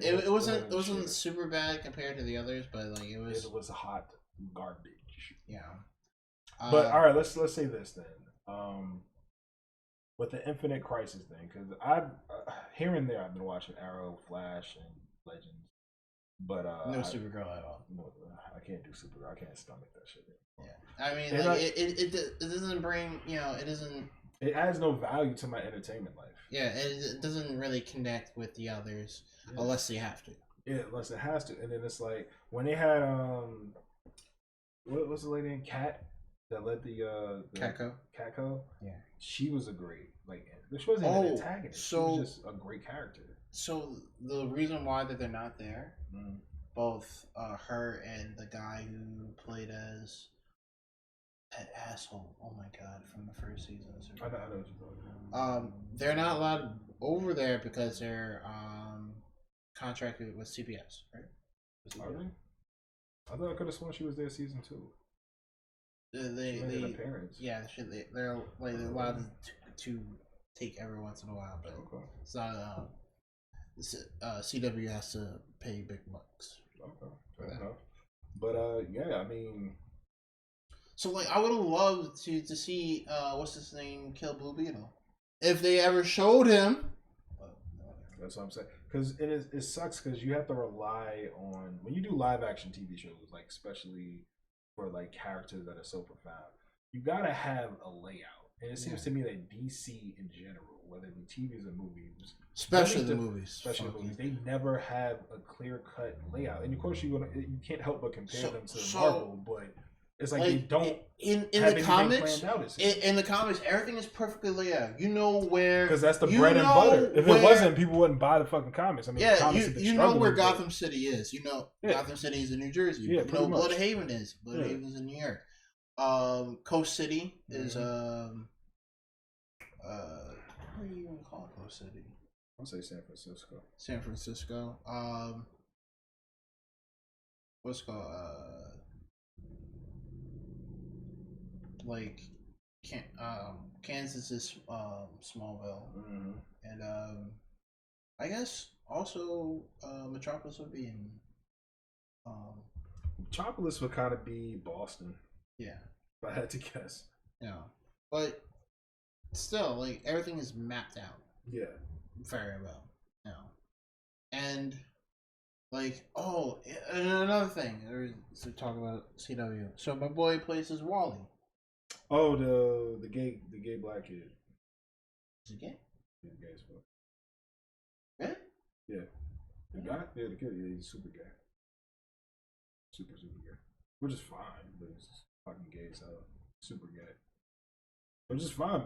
It wasn't super bad compared to the others, but like it was. It was hot garbage. Yeah. But all right, let's say this then. With the Infinite Crisis thing, because here and there I've been watching Arrow, Flash, and Legends, but no Supergirl at all. No, I can't do Supergirl. I can't stomach that shit. Yeah, I mean, like, it doesn't bring, it doesn't. It adds no value to my entertainment life. Yeah, it doesn't really connect with the others unless they have to. Yeah, unless it has to, and then it's like when they had what was the lady in Cat that led the Catco? Yeah, she was a great she wasn't an antagonist. She was just a great character. So the reason why that they're not there, both her and the guy who played as that asshole. Oh my god, from the first season. I know what you're talking about. They're not allowed over there because they're contracted with CBS, right? Are they? I thought I could have sworn she was there season 2. They made an appearance. Yeah, they're like they're allowed to take every once in a while, but it's not. CW has to pay big bucks. Okay, fair enough. But yeah, I mean, so like I would have loved to see what's his name kill Blue Beetle if they ever showed him. That's what I'm saying. Because it sucks because you have to rely on when you do live action TV shows, like especially for like characters that are so profound, you gotta have a layout. And it seems to me that DC in general, whether it be TVs or movies, especially the movies, they never have a clear cut layout. And of course, you can't help but compare them to Marvel, but it's like they don't in have the comics. Planned out, in the comics, everything is perfectly laid out. You know where, because that's the bread and butter. If it wasn't, people wouldn't buy the fucking comics. I mean, you know where Gotham City is. You know Gotham City is in New Jersey. Yeah, you know Bloodhaven is. Bloodhaven's in New York. Coast City is what do you even call Coast City? I'll say San Francisco. San Francisco. What's it called? Like, Kansas is Smallville, and I guess also Metropolis would be in. Metropolis would kind of be Boston. Yeah, if I had to guess. Yeah, but still, like everything is mapped out. Yeah, very well. And like, and another thing, to talk about CW. So my boy plays as Wally. Oh, the gay black kid. Is he gay? He's gay as fuck. Really? Yeah. The guy? Yeah, the kid. Yeah, he's super gay. Super gay. Which is fine, but he's fucking gay as hell. Super gay. Which is fine.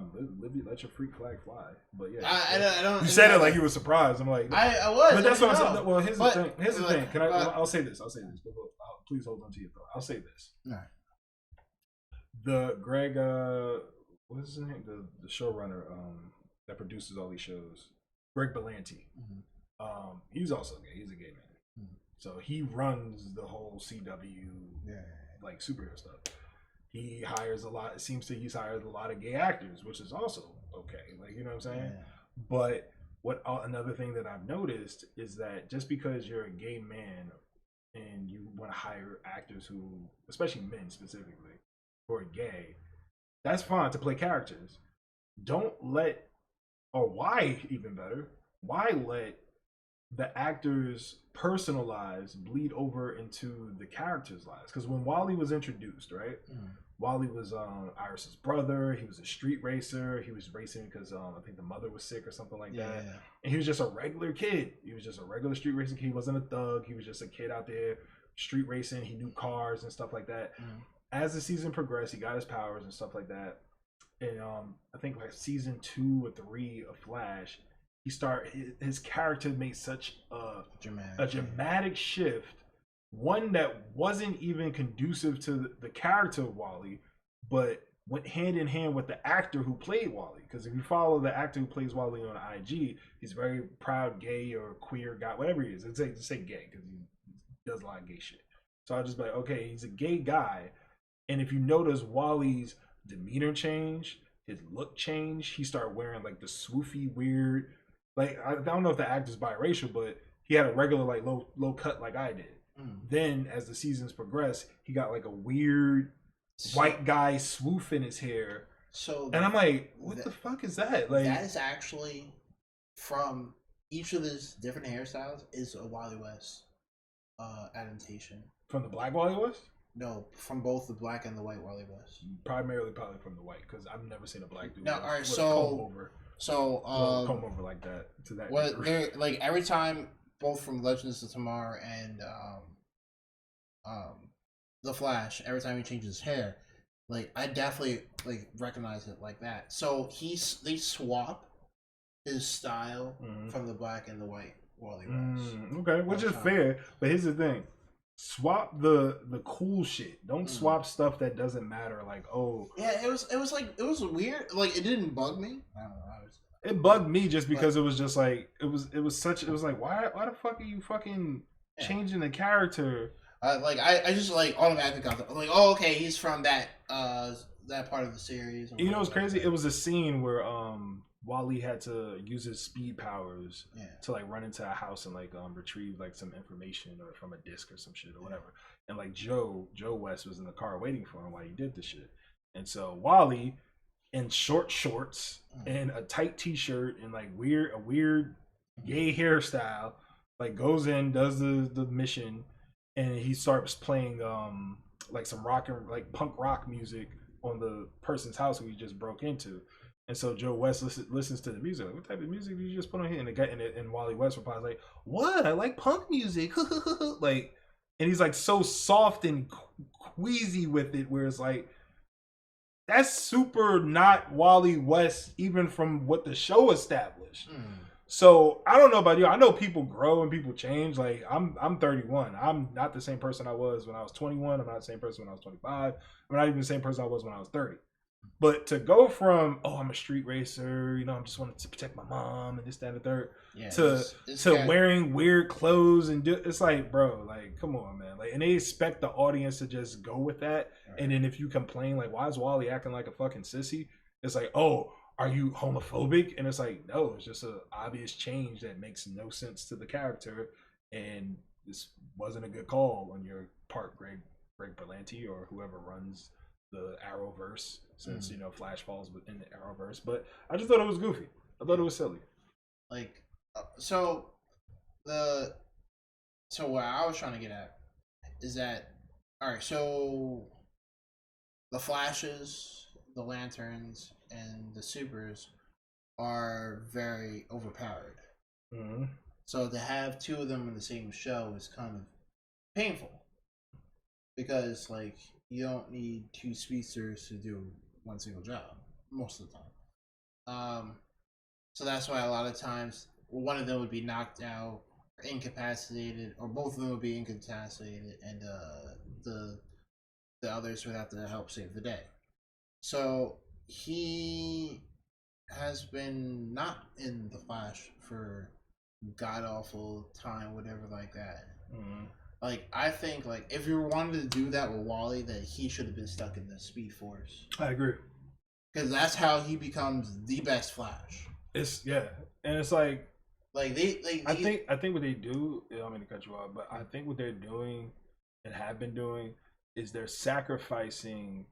Let your freak flag fly. But yeah, I don't. You said it like you were surprised. I'm like, I was. But that's what I'm saying. Well, here's the thing. Can I? I'll say this. Please hold on to your thought. I'll say this. All right. The Greg, what's his name? The showrunner that produces all these shows, Greg Berlanti. Mm-hmm. He's also gay. He's a gay man. Mm-hmm. So he runs the whole CW, like superhero stuff. He hires a lot. It seems to he's hired a lot of gay actors, which is also okay. Like, you know what I'm saying? Yeah. But another thing that I've noticed is that just because you're a gay man and you want to hire actors who, especially men specifically, who are gay, that's fine to play characters. Don't let, or why even better, why let the actors' personal lives bleed over into the characters' lives? Because when Wally was introduced, right? Wally was Iris's brother. He was a street racer. He was racing because I think the mother was sick or something like that. Yeah. And he was just a regular kid. He was just a regular street racing kid. He wasn't a thug. He was just a kid out there street racing. He knew cars and stuff like that. As the season progressed, he got his powers and stuff like that. And I think like season 2 or 3 of Flash, his character made such a dramatic shift, one that wasn't even conducive to the character of Wally, but went hand in hand with the actor who played Wally. Because if you follow the actor who plays Wally on IG, he's a very proud gay or queer guy, whatever he is. Let's say gay, because he does a lot of gay shit. So I just be like, okay, he's a gay guy. And if you notice Wally's demeanor change, his look change, he started wearing like the swoofy weird, like I don't know if the actor's biracial, but he had a regular like low cut like I did. Then as the seasons progressed, he got like a weird white guy swoof in his hair. And I'm like, what the fuck is that? Like, that is actually from each of his different hairstyles is a Wally West adaptation. From the black Wally West? No, from both the black and the white Wally West. Primarily probably from the white, because I've never seen a black dude. No, all right, with a comb over like that to that. What like every time, both from Legends of Tomorrow and The Flash, every time he changes his hair, like I definitely like recognize it like that. So they swap his style from the black and the white Wally West. Okay, which is fair, but here's the thing. Swap the cool shit. Don't swap stuff that doesn't matter. Like, oh yeah, it was weird. Like, it didn't bug me. I don't know. It bugged me just because it was just like it was like why the fuck are you fucking changing the character? I just like automatically got like, oh, okay, he's from that part of the series. You know what's crazy? It was a scene where Wally had to use his speed powers to like run into a house and like retrieve like some information or from a disc or some shit or whatever. And like Joe West was in the car waiting for him while he did the shit. And so Wally, in short shorts and a tight t-shirt and like a weird gay hairstyle, like goes in, does the mission, and he starts playing like some rock and like punk rock music on the person's house who he just broke into. And so Joe West listens to the music. Like, what type of music did you just put on here? And the guy and Wally West replies like, "What? I like punk music." Like, and he's like so soft and queasy with it, where it's like, that's super not Wally West, even from what the show established. So I don't know about you. I know people grow and people change. Like I'm 31. I'm not the same person I was when I was 21. I'm not the same person when I was 25. I'm not even the same person I was when I was 30. But to go from, oh, I'm a street racer, you know, I'm just wanting to protect my mom and this, that, and the third, to wearing weird clothes and it's like, bro, like, come on, man. Like, and they expect the audience to just go with that. Right. And then if you complain, like, why is Wally acting like a fucking sissy? It's like, oh, are you homophobic? And it's like, no, it's just an obvious change that makes no sense to the character. And this wasn't a good call on your part, Greg Berlanti, or whoever runs the Arrowverse, since you know Flash falls within the Arrowverse. But I just thought it was goofy. I thought it was silly. Like, so what I was trying to get at is that, all right, so the Flashes, the Lanterns, and the Supers are very overpowered. So to have two of them in the same show is kind of painful, because like, you don't need two speedsters to do one single job. most of the time. So that's why a lot of times one of them would be knocked out, or incapacitated, or both of them would be incapacitated, and the others would have to help save the day. So he has been not in the Flash for god awful time, whatever like that. Mm-hmm. Like I think like if you wanted to do that with Wally, that he should have been stuck in the Speed Force. I agree. Because that's how he becomes the best Flash. It's and it's like they I think what they do. I don't mean to cut you off, but I think what they're doing and have been doing is they're sacrificing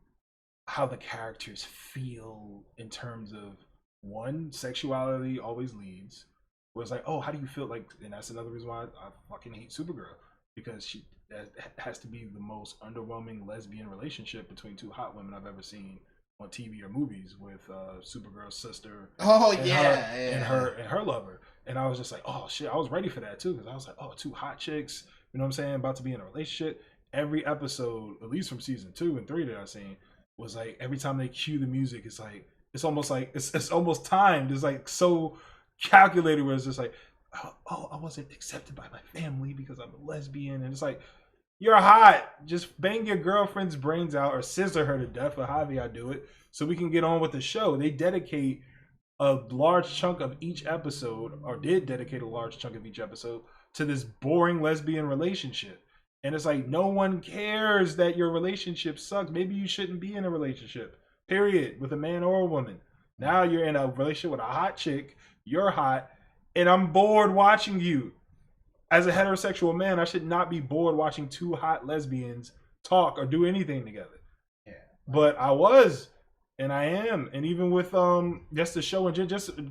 how the characters feel in terms of one, sexuality always leads. Where it's like, oh, how do you feel like? And that's another reason why I fucking hate Supergirl, because that has to be the most underwhelming lesbian relationship between two hot women I've ever seen on TV or movies, with Supergirl's sister. Oh and yeah, and her lover. And I was just like, oh shit, I was ready for that too, because I was like, oh, two hot chicks, you know what I'm saying, about to be in a relationship. Every episode, at least from season 2 and 3 that I've seen, was like every time they cue the music, it's almost like it's almost timed. It's like so calculated, where it's just like, oh, I wasn't accepted by my family because I'm a lesbian, and it's like, you're hot. Just bang your girlfriend's brains out or scissor her to death, or however y'all do it, so we can get on with the show. They dedicate a large chunk of each episode, or did dedicate a large chunk of each episode, to this boring lesbian relationship. And it's like, no one cares that your relationship sucks. Maybe you shouldn't be in a relationship, period, with a man or a woman. Now you're in a relationship with a hot chick. You're hot, and I'm bored watching you. As a heterosexual man, I should not be bored watching two hot lesbians talk or do anything together. Yeah. But I was, and I am. And even with just the show, and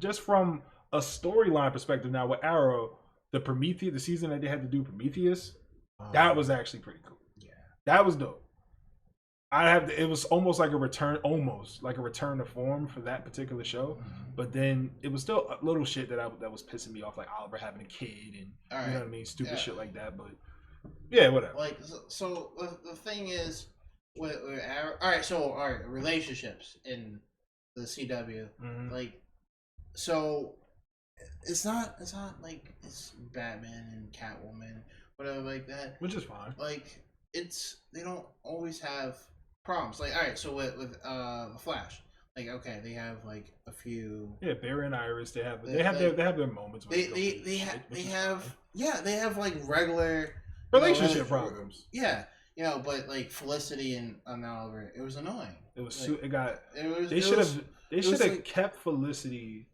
just from a storyline perspective now with Arrow, the season that they had to do Prometheus, that was actually pretty cool. Yeah. That was dope. It was almost like a return to form for that particular show. Mm-hmm. But then it was still a little shit that was pissing me off, like Oliver having a kid and you know what I mean, stupid shit like that. But yeah, whatever. Like so the thing is, with relationships in the CW, Mm-hmm. like, so it's not like it's Batman and Catwoman, whatever like that, Which is fine. like they don't always have problems. Like, all right, so with the Flash, like, okay, they have like a few. Yeah, Barry and Iris, they have their moments. They have like regular relationship problems. Yeah, but like Felicity and Oliver, it was annoying. It was like, they should have kept Felicity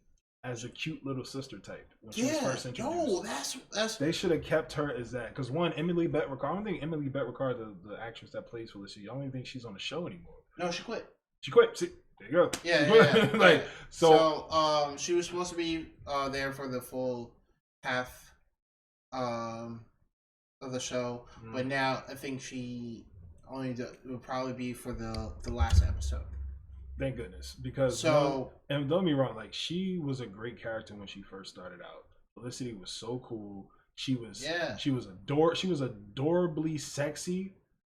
as a cute little sister type when she was first introduced. No, that's they should have kept her as that, because one, Emily Bett Ricard. I don't think Emily Bett Ricard, the actress that plays Felicity, I don't even think she's on the show anymore. No, she quit. She quit. See, there you go. Yeah. Like, so she was supposed to be there for the full half of the show, but now I think she will probably be for the last episode. Thank goodness, because and don't get me wrong, like, she was a great character when she first started out. Felicity was so cool. She was adorably sexy.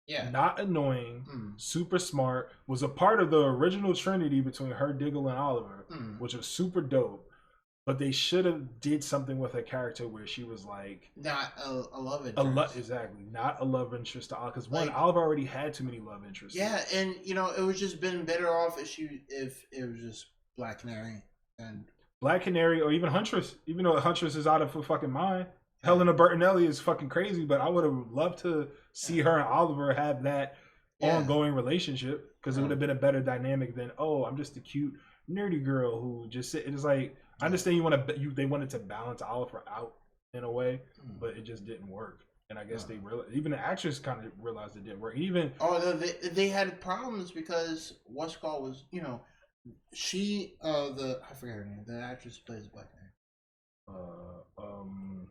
Yeah. Not annoying, super smart, was a part of the original trinity between her, Diggle, and Oliver, which was super dope. But they should have did something with her character where she was like not a love interest. Exactly, not a love interest to Oliver, because Oliver already had too many love interests. Yeah, and it would just been better off if it was just Black Canary and Black Canary, or even Huntress. Even though Huntress is out of her fucking mind, Helena Bertinelli is fucking crazy. But I would have loved to see her and Oliver have that ongoing relationship, because it would have been a better dynamic than, oh, I'm just a cute nerdy girl who just sit. It's like, I understand they wanted to balance Oliver out in a way, but it just didn't work. And I guess they realized, even the actress kind of realized it didn't work. Even they had problems because what's called was she I forget her name. The actress who plays Black Canary.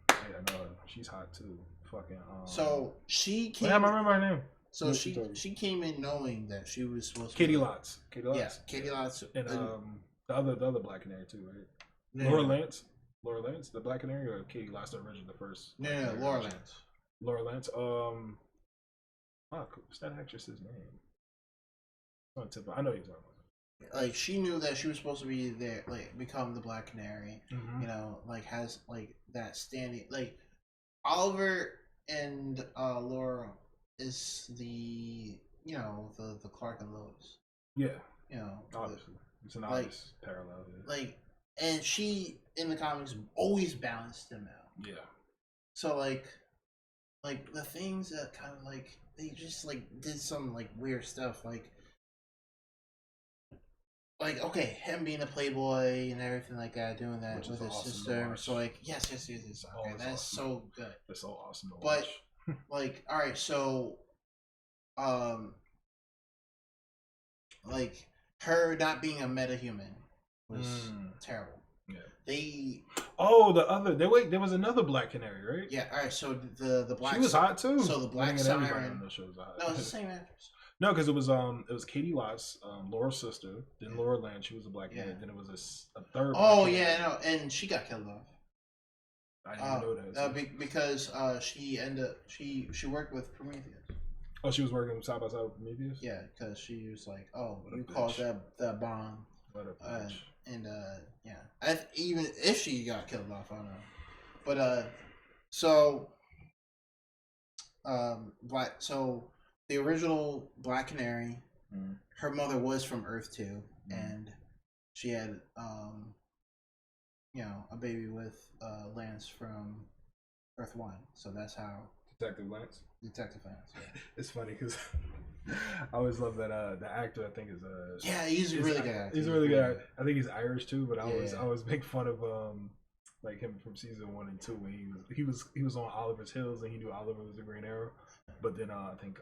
Yeah, no, she's hot too. Fucking. So she came. I remember her name. So she came in knowing that she was supposed to. Katie Lotz. Yeah, Katie Lotz. And the other Black Canary too, right? Laura Lance, the Black Canary, or Katie Lotz, the original, the first. No, Laura Lance. Laura Lance. What's that actress's name? I know you're talking about. like she knew that she was supposed to be there, like become the Black Canary. Mhm. You know, like has like that standing. Like Oliver and Laura is the the Clark and Lois. Yeah, You know, obviously, it's an like obvious parallel. Yeah. like, and she in the comics always balanced them out. Yeah. So like the things that kind of like they just like did some like weird stuff like okay, him being a playboy and everything like that, doing that Which with is his awesome to sister. watch. So like, yes. Okay, Always that's awesome. so good. That's so awesome to But watch. like, all right, so um, like her not being a metahuman was terrible. Yeah. They Oh, there was another Black Canary, right? yeah. All right, so the black She was hot too. So the Black I think everybody Siren. on the show was hot. No, it's the same actress. No, because it was Katie Lotz, Laura's sister, then Laura Land, she was a Black Canary, then it was a third. Oh yeah, no, and she got killed off. I didn't even know that. Because she worked with Prometheus. Oh, she was working side by side with Prometheus. Yeah, because she was like, "Oh, you caused that bomb." What a bitch. Yeah, even if she got killed off, I don't know. But so so the original Black Canary, her mother was from Earth 2, and she had a baby with Lance from Earth 1. So that's how Detective Lance. Yeah. It's funny because I always love that the actor I think is he's a really good actor. He's a really good actor. I think he's Irish too, but I always make fun of like him from season 1 and 2 when he was on Oliver's Hills and he knew Oliver was the Green Arrow, but then I think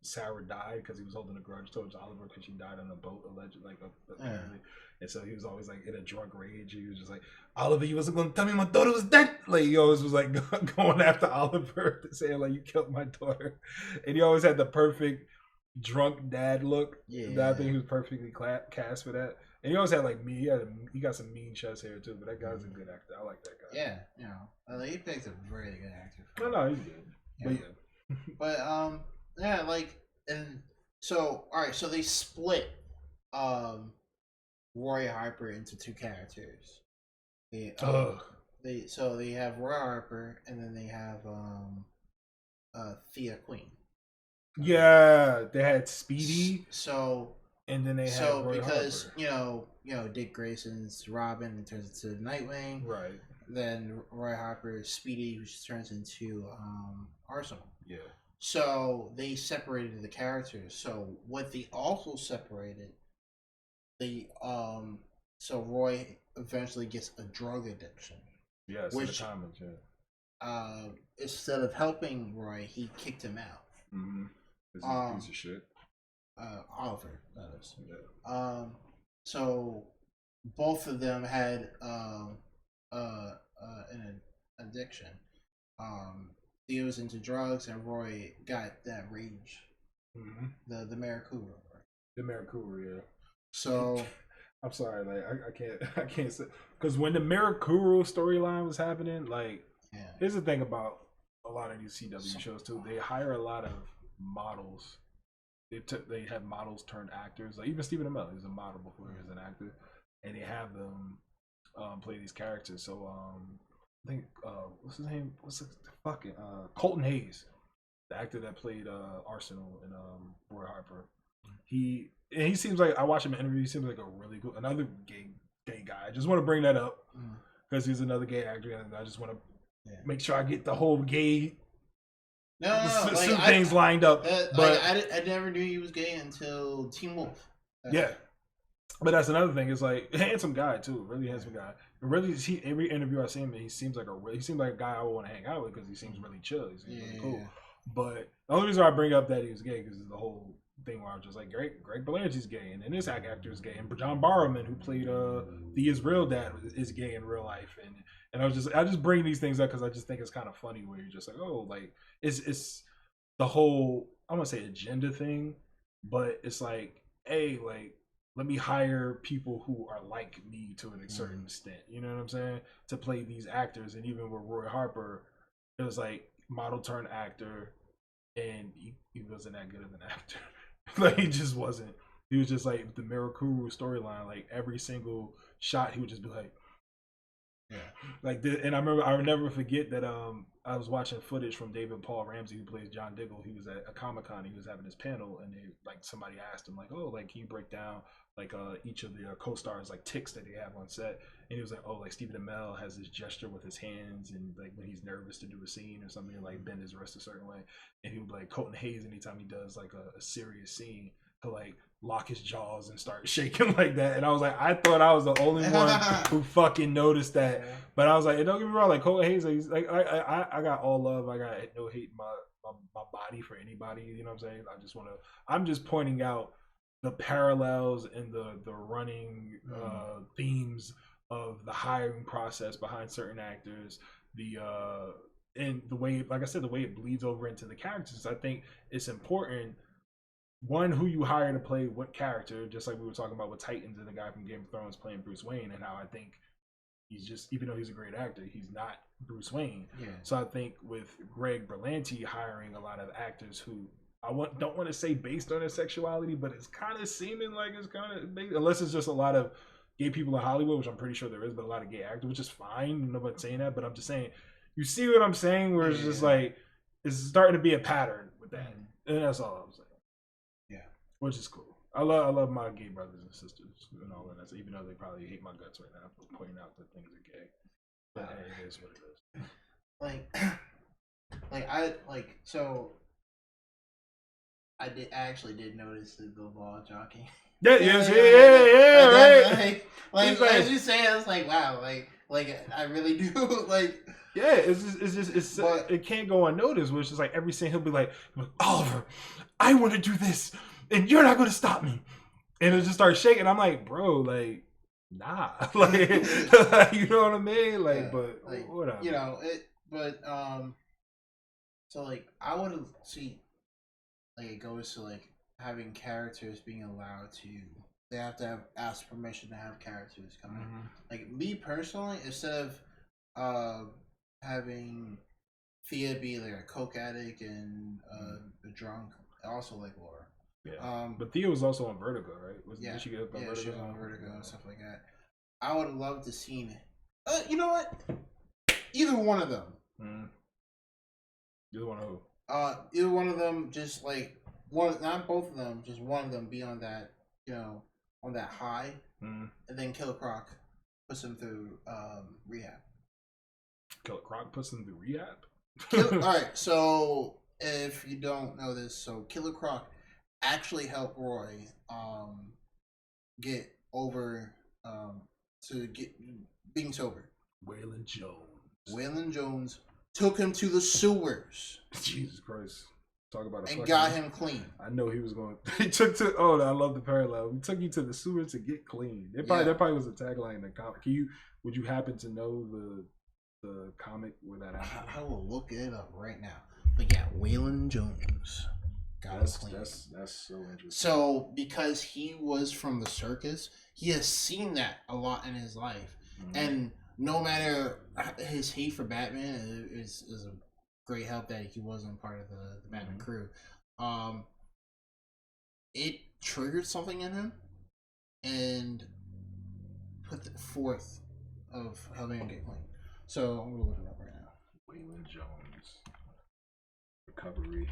Sarah died because he was holding a grudge towards Oliver because she died on a boat allegedly, apparently. And so he was always like in a drunk rage. He was just like, Oliver, you wasn't gonna tell me my daughter was dead. Like he always was like going after Oliver, saying like you killed my daughter, and he always had the perfect drunk dad look. Yeah, I think he was perfectly cast for that. And he always had like he got some mean chest hair too. But that guy's a good actor. I like that guy. Yeah, he picked a really good actor. No, he's good. But and so all right, so they split Roy Harper into two characters. They have Roy Harper and then they have Thea Queen. Yeah, they had Speedy. So and then they had Roy because Harper. Dick Grayson's Robin and turns into Nightwing. Right. Then Roy Harper's Speedy, which turns into Arsenal. Yeah. So they separated the characters. So what they also separated, so Roy eventually gets a drug addiction. Yes, which the comments, instead of helping Roy, he kicked him out. Mm-hmm. He's a piece of shit. Oliver, that is. Yeah. So both of them had an addiction. He was into drugs, and Roy got that rage. Mm-hmm. The Maracura. The Maracura, yeah. So I'm sorry, like I can't say because when the Maracura storyline was happening, like here's the thing about a lot of these CW shows too. They hire a lot of models. They have models turned actors. Like even Stephen Amell, he was a model before he was an actor, and they have them play these characters. So I think what's his name? What's the fucking Colton Hayes, the actor that played Arsenal and Roy Harper. He seems like I watched him in interview. He seems like a really good another gay guy. I just want to bring that up because he's another gay actor, and I just want to make sure I get the whole gay. Some things lined up, but I never knew he was gay until Teen Wolf. Yeah, but that's another thing. It's like handsome guy too, really handsome guy. Really, every interview I see him in, he seems like a guy I would want to hang out with because he seems really chill. He seems really cool. But the only reason I bring up that he was gay because the whole thing where I was just like, Greg Berlanti's gay, and then this actor is gay, and John Barrowman, who played the Israel dad, is gay in real life, and I just bring these things up because I just think it's kind of funny where you're just like, oh, like it's the whole I don't want to say agenda thing, but it's like, hey, like let me hire people who are like me to a certain extent, you know what I'm saying, to play these actors, and even with Roy Harper, it was like model turned actor, and he wasn't that good of an actor. Like he just wasn't. He was just like the Mirakuru storyline. Like every single shot, he would just be like, yeah, like and I remember, I would never forget that. I was watching footage from David Paul Ramsey, who plays John Diggle. He was at a Comic-Con. He was having his panel, and somebody asked him like, "Oh, like can you break down like each of the co-stars like tics that they have on set?" And he was like, "Oh, like Stephen Amell has this gesture with his hands, and like when he's nervous to do a scene or something, like bend his wrist a certain way." And he would like Colton Hayes, anytime he does like a serious scene, he'll like lock his jaws and start shaking like that. And I was like, I thought I was the only one who fucking noticed that. But I was like, and don't get me wrong, like Colton Hayes, like I got all love. I got no hate in my body for anybody. You know what I'm saying? I'm just pointing out the parallels and the running themes of the hiring process behind certain actors, and the way, like I said, the way it bleeds over into the characters. I think it's important, one, who you hire to play what character, just like we were talking about with Titans and the guy from Game of Thrones playing Bruce Wayne, and how I think he's just, even though he's a great actor, he's not Bruce Wayne. Yeah. So I think with Greg Berlanti hiring a lot of actors who don't want to say based on their sexuality, but it's kind of seeming like it's kind of, unless it's just a lot of gay people in Hollywood, which I'm pretty sure there is, but a lot of gay actors, which is fine. Nobody's saying that, but I'm just saying, you see what I'm saying? Where it's just like, it's starting to be a pattern with that, and that's all I'm saying. Yeah, which is cool. I love my gay brothers and sisters and all of that. So even though they probably hate my guts right now for pointing out that things are gay, but hey, it is what it is. I actually did notice the ball jockey. Yeah, right. Like as you say, I was like, wow, like I really do like. Yeah, it can't go unnoticed. Which is like every scene he'll be like, Oliver, I want to do this, and you're not going to stop me, and it just starts shaking. I'm like, bro, like, nah, like, you know what I mean? Like, yeah, but like, whatever. You know it, but so like I would have see, like it goes to like having characters being allowed to. They have to ask permission to have characters come in. Mm-hmm. Like me personally, instead of having Thea be like a coke addict and a drunk, I also like Laura. Yeah. But Thea was also on Vertigo, right? Did she get up on Vertigo? She was on Vertigo and stuff like that. I would love to see it. You know what? Either one of them. Mm-hmm. Either one of who? Either one of them, just like one, not both of them, just one of them be on that, you know, on that high, and then Killer Croc puts him through rehab. Killer Croc puts him through rehab? Alright, so if you don't know this, so Killer Croc actually helped Roy get over to get being sober. Waylon Jones took him to the sewers. Jesus Christ. Talk about and got him clean. I know he was going. He took to. Oh, I love the parallel. We took you to the sewer to get clean. That probably was a tagline in the comic. Would you happen to know the comic where that happened? I will look it up right now. But yeah, Waylon Jones got him clean. That's so interesting. So because he was from the circus, he has seen that a lot in his life, and no matter his hate for Batman is a great help that he wasn't part of the Batman crew. It triggered something in him and put the forth of helping him get clean. So I'm gonna look it up right now. Waylon Jones recovery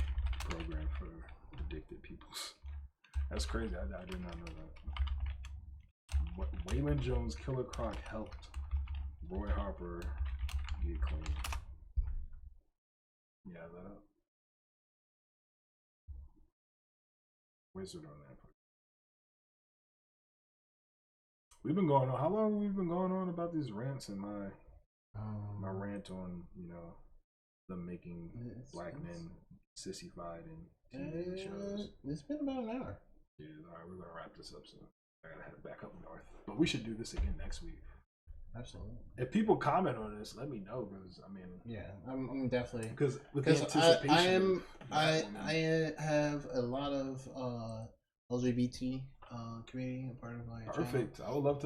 program for addicted peoples. That's crazy. I did not know that. Waylon Jones, Killer Croc helped Roy Harper get clean. Yeah, that Wizard on that. We've been going on. How long have we been going on about these rants and my rant on, you know, them making black men sissified in TV shows? It's been about an hour. Yeah, all right, we're gonna wrap this up soon. I gotta head back up north, but we should do this again next week. Absolutely. If people comment on this, let me know, because I mean, yeah, I'm definitely because anticipation. I have a lot of LGBT community, a part of my perfect. Channel. I would love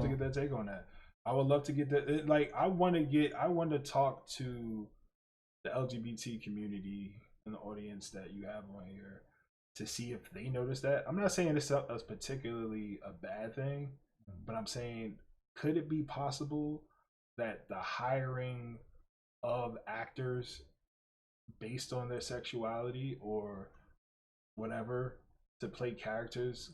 to get that take on that. I would love to get that. Like, I want to talk to the LGBT community and the audience that you have on here to see if they notice that. I'm not saying it's particularly a bad thing, but I'm saying, could it be possible that the hiring of actors based on their sexuality or whatever to play characters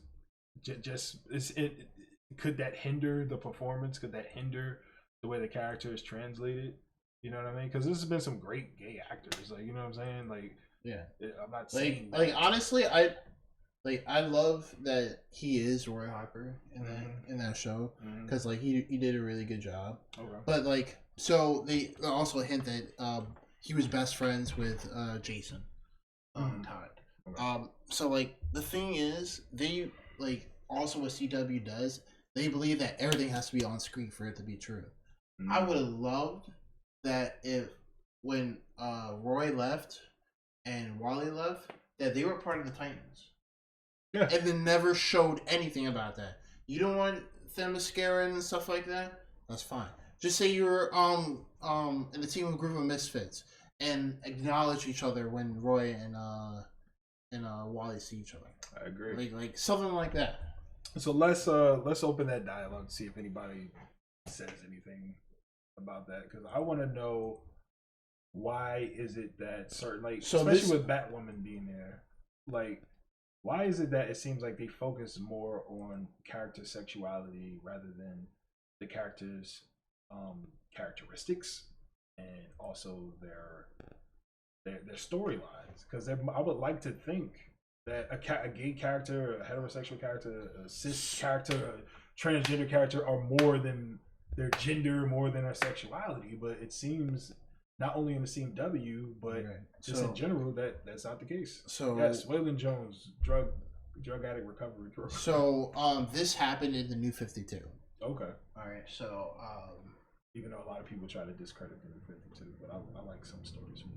could that hinder the performance? Could that hinder the way the character is translated? You know what I mean? Because there's been some great gay actors, like, you know what I'm saying? Like, yeah, I'm not saying like honestly, I love that he is Roy Harper in that show because like he did a really good job. Okay. But like, so they also hint that he was best friends with Jason Todd. Okay. So like the thing is, they like also what CW does. They believe that everything has to be on screen for it to be true. I would have loved that if when Roy left and Wally left, that they were part of the Titans. Yeah. And they never showed anything about that. You don't want Themyscira and stuff like that? That's fine. Just say you're in the team of Group of Misfits and acknowledge each other when Roy and Wally see each other. I agree. Like something like that. So let's open that dialogue to see if anybody says anything about that, because I want to know why is it that certain, like, so especially with Batwoman being there, like, why is it that it seems like they focus more on character sexuality rather than the characters' characteristics and also their storylines? Because I would like to think that a gay character, a heterosexual character, a cis character, a transgender character are more than their gender, more than their sexuality. But it seems not only in the CW, but just in general that's not the case. So yes, Waylon Jones, drug addict recovery program. So this happened in the New 52. Okay. All right. So even though a lot of people try to discredit the New 52, but I like some stories from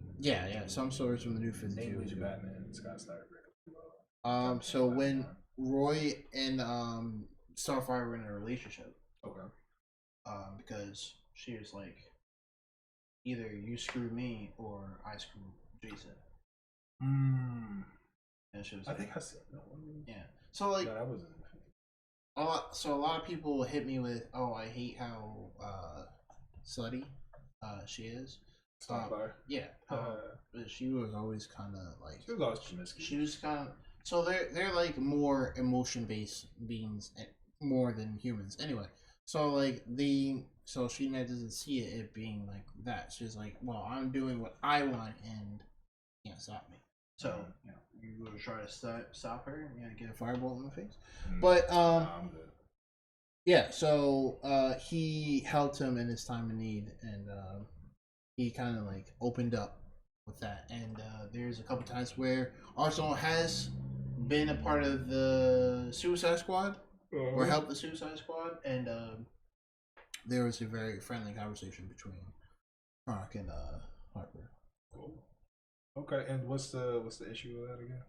some stories from the New 52. Namely Batman, Scott Snyder. So when Roy and Starfire were in a relationship, because she was like, either you screw me or I screw Jason. And she was like, I think I said no. Yeah. So like, that wasn't a lot of people hit me with, oh, I hate how slutty she is. Starfire. Yeah. But she was always kind of like, she was always promiscuous. She was kind of. So they're like more emotion based beings more than humans. Anyway, so like so she doesn't see it being like that. She's like, well, I'm doing what I want and you can't stop me. So you gonna try to stop her? You gotta get a fireball in the face. But I'm good. Yeah. So he helped him in his time of need, and he kind of like opened up with that. And there's a couple times where Arsenal has been a part of the Suicide Squad or helped the Suicide Squad, and there was a very friendly conversation between Rock and Harper. Cool. Okay, and what's the issue with that again?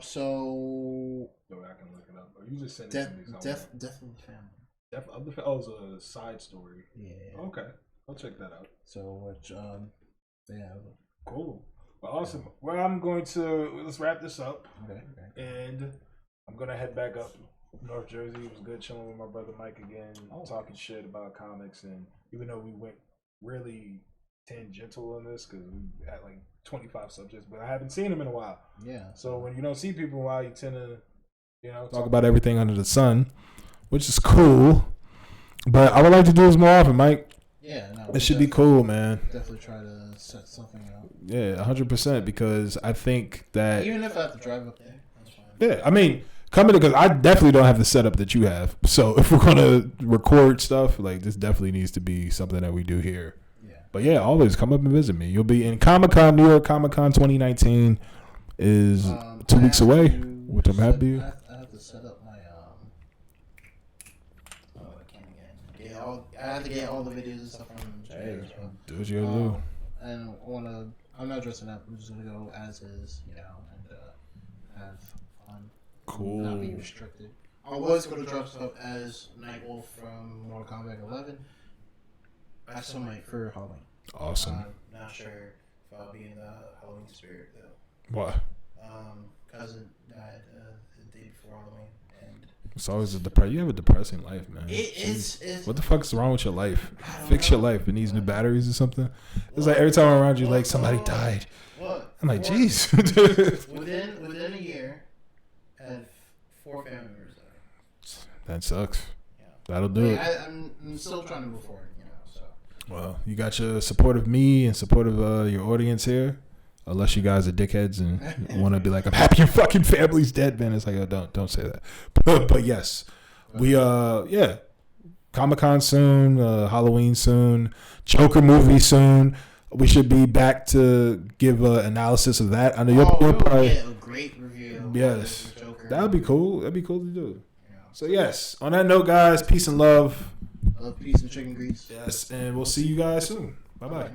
So I can look it up. Or you just send it to me. Death of the Family. Death of the Family. Oh, it's a side story. Yeah. Okay, I'll check that out. So which they have. Cool. Well, awesome. Well, let's wrap this up. Okay. And I'm gonna head back up North Jersey. It was good chilling with my brother Mike again, talking shit about comics. And even though we went really tangential on this because we had like 25 subjects, but I haven't seen him in a while. Yeah. So when you don't see people in a while, you tend to, talk about everything under the sun, which is cool. But I would like to do this more often, Mike. Yeah, no, it should be cool, man. Definitely try to set something out. Yeah, 100%. Because I think that even if I have to drive up there, that's fine. Yeah, I mean, coming because I definitely don't have the setup that you have. So if we're gonna record stuff, like this, definitely needs to be something that we do here. Yeah. But yeah, always come up and visit me. You'll be in Comic-Con, New York Comic-Con 2019 is 2 weeks away, which I'm happy. I have to set up my I have to get all the videos and stuff from Japan. Do what you gotta do. And I'm not dressing up. I'm just gonna go as is, and have fun. Cool. Not be restricted. I was gonna dress up as Nightwolf from Mortal Kombat 11. I still might for Halloween. Awesome. Not sure if I'll be in the Halloween spirit though. What? cousin died the day before Halloween, and It's always you have a depressing life, man. it's What the fuck is wrong with your life? I don't Fix know. your life. It needs new batteries or something. It's like every time I'm around you, like somebody died. What? I'm like, Four- jeez. Within a year, I had 4 family members die. That sucks. Yeah. That'll do it. I'm still trying to move forward, so. Well, you got your support of me and support of your audience here. Unless you guys are dickheads and want to be like, I'm happy your fucking family's dead, man. It's like, oh, don't say that. But yes, we Comic-Con soon, Halloween soon, Joker movie soon. We should be back to give an analysis of that. I know you'll probably get a great review. Yes, of Joker. that'd be cool. That'd be cool to do. Yeah. So yes, on that note, guys, peace and love. Peace and chicken grease. Yes, and we'll see you guys soon. Bye bye. All right.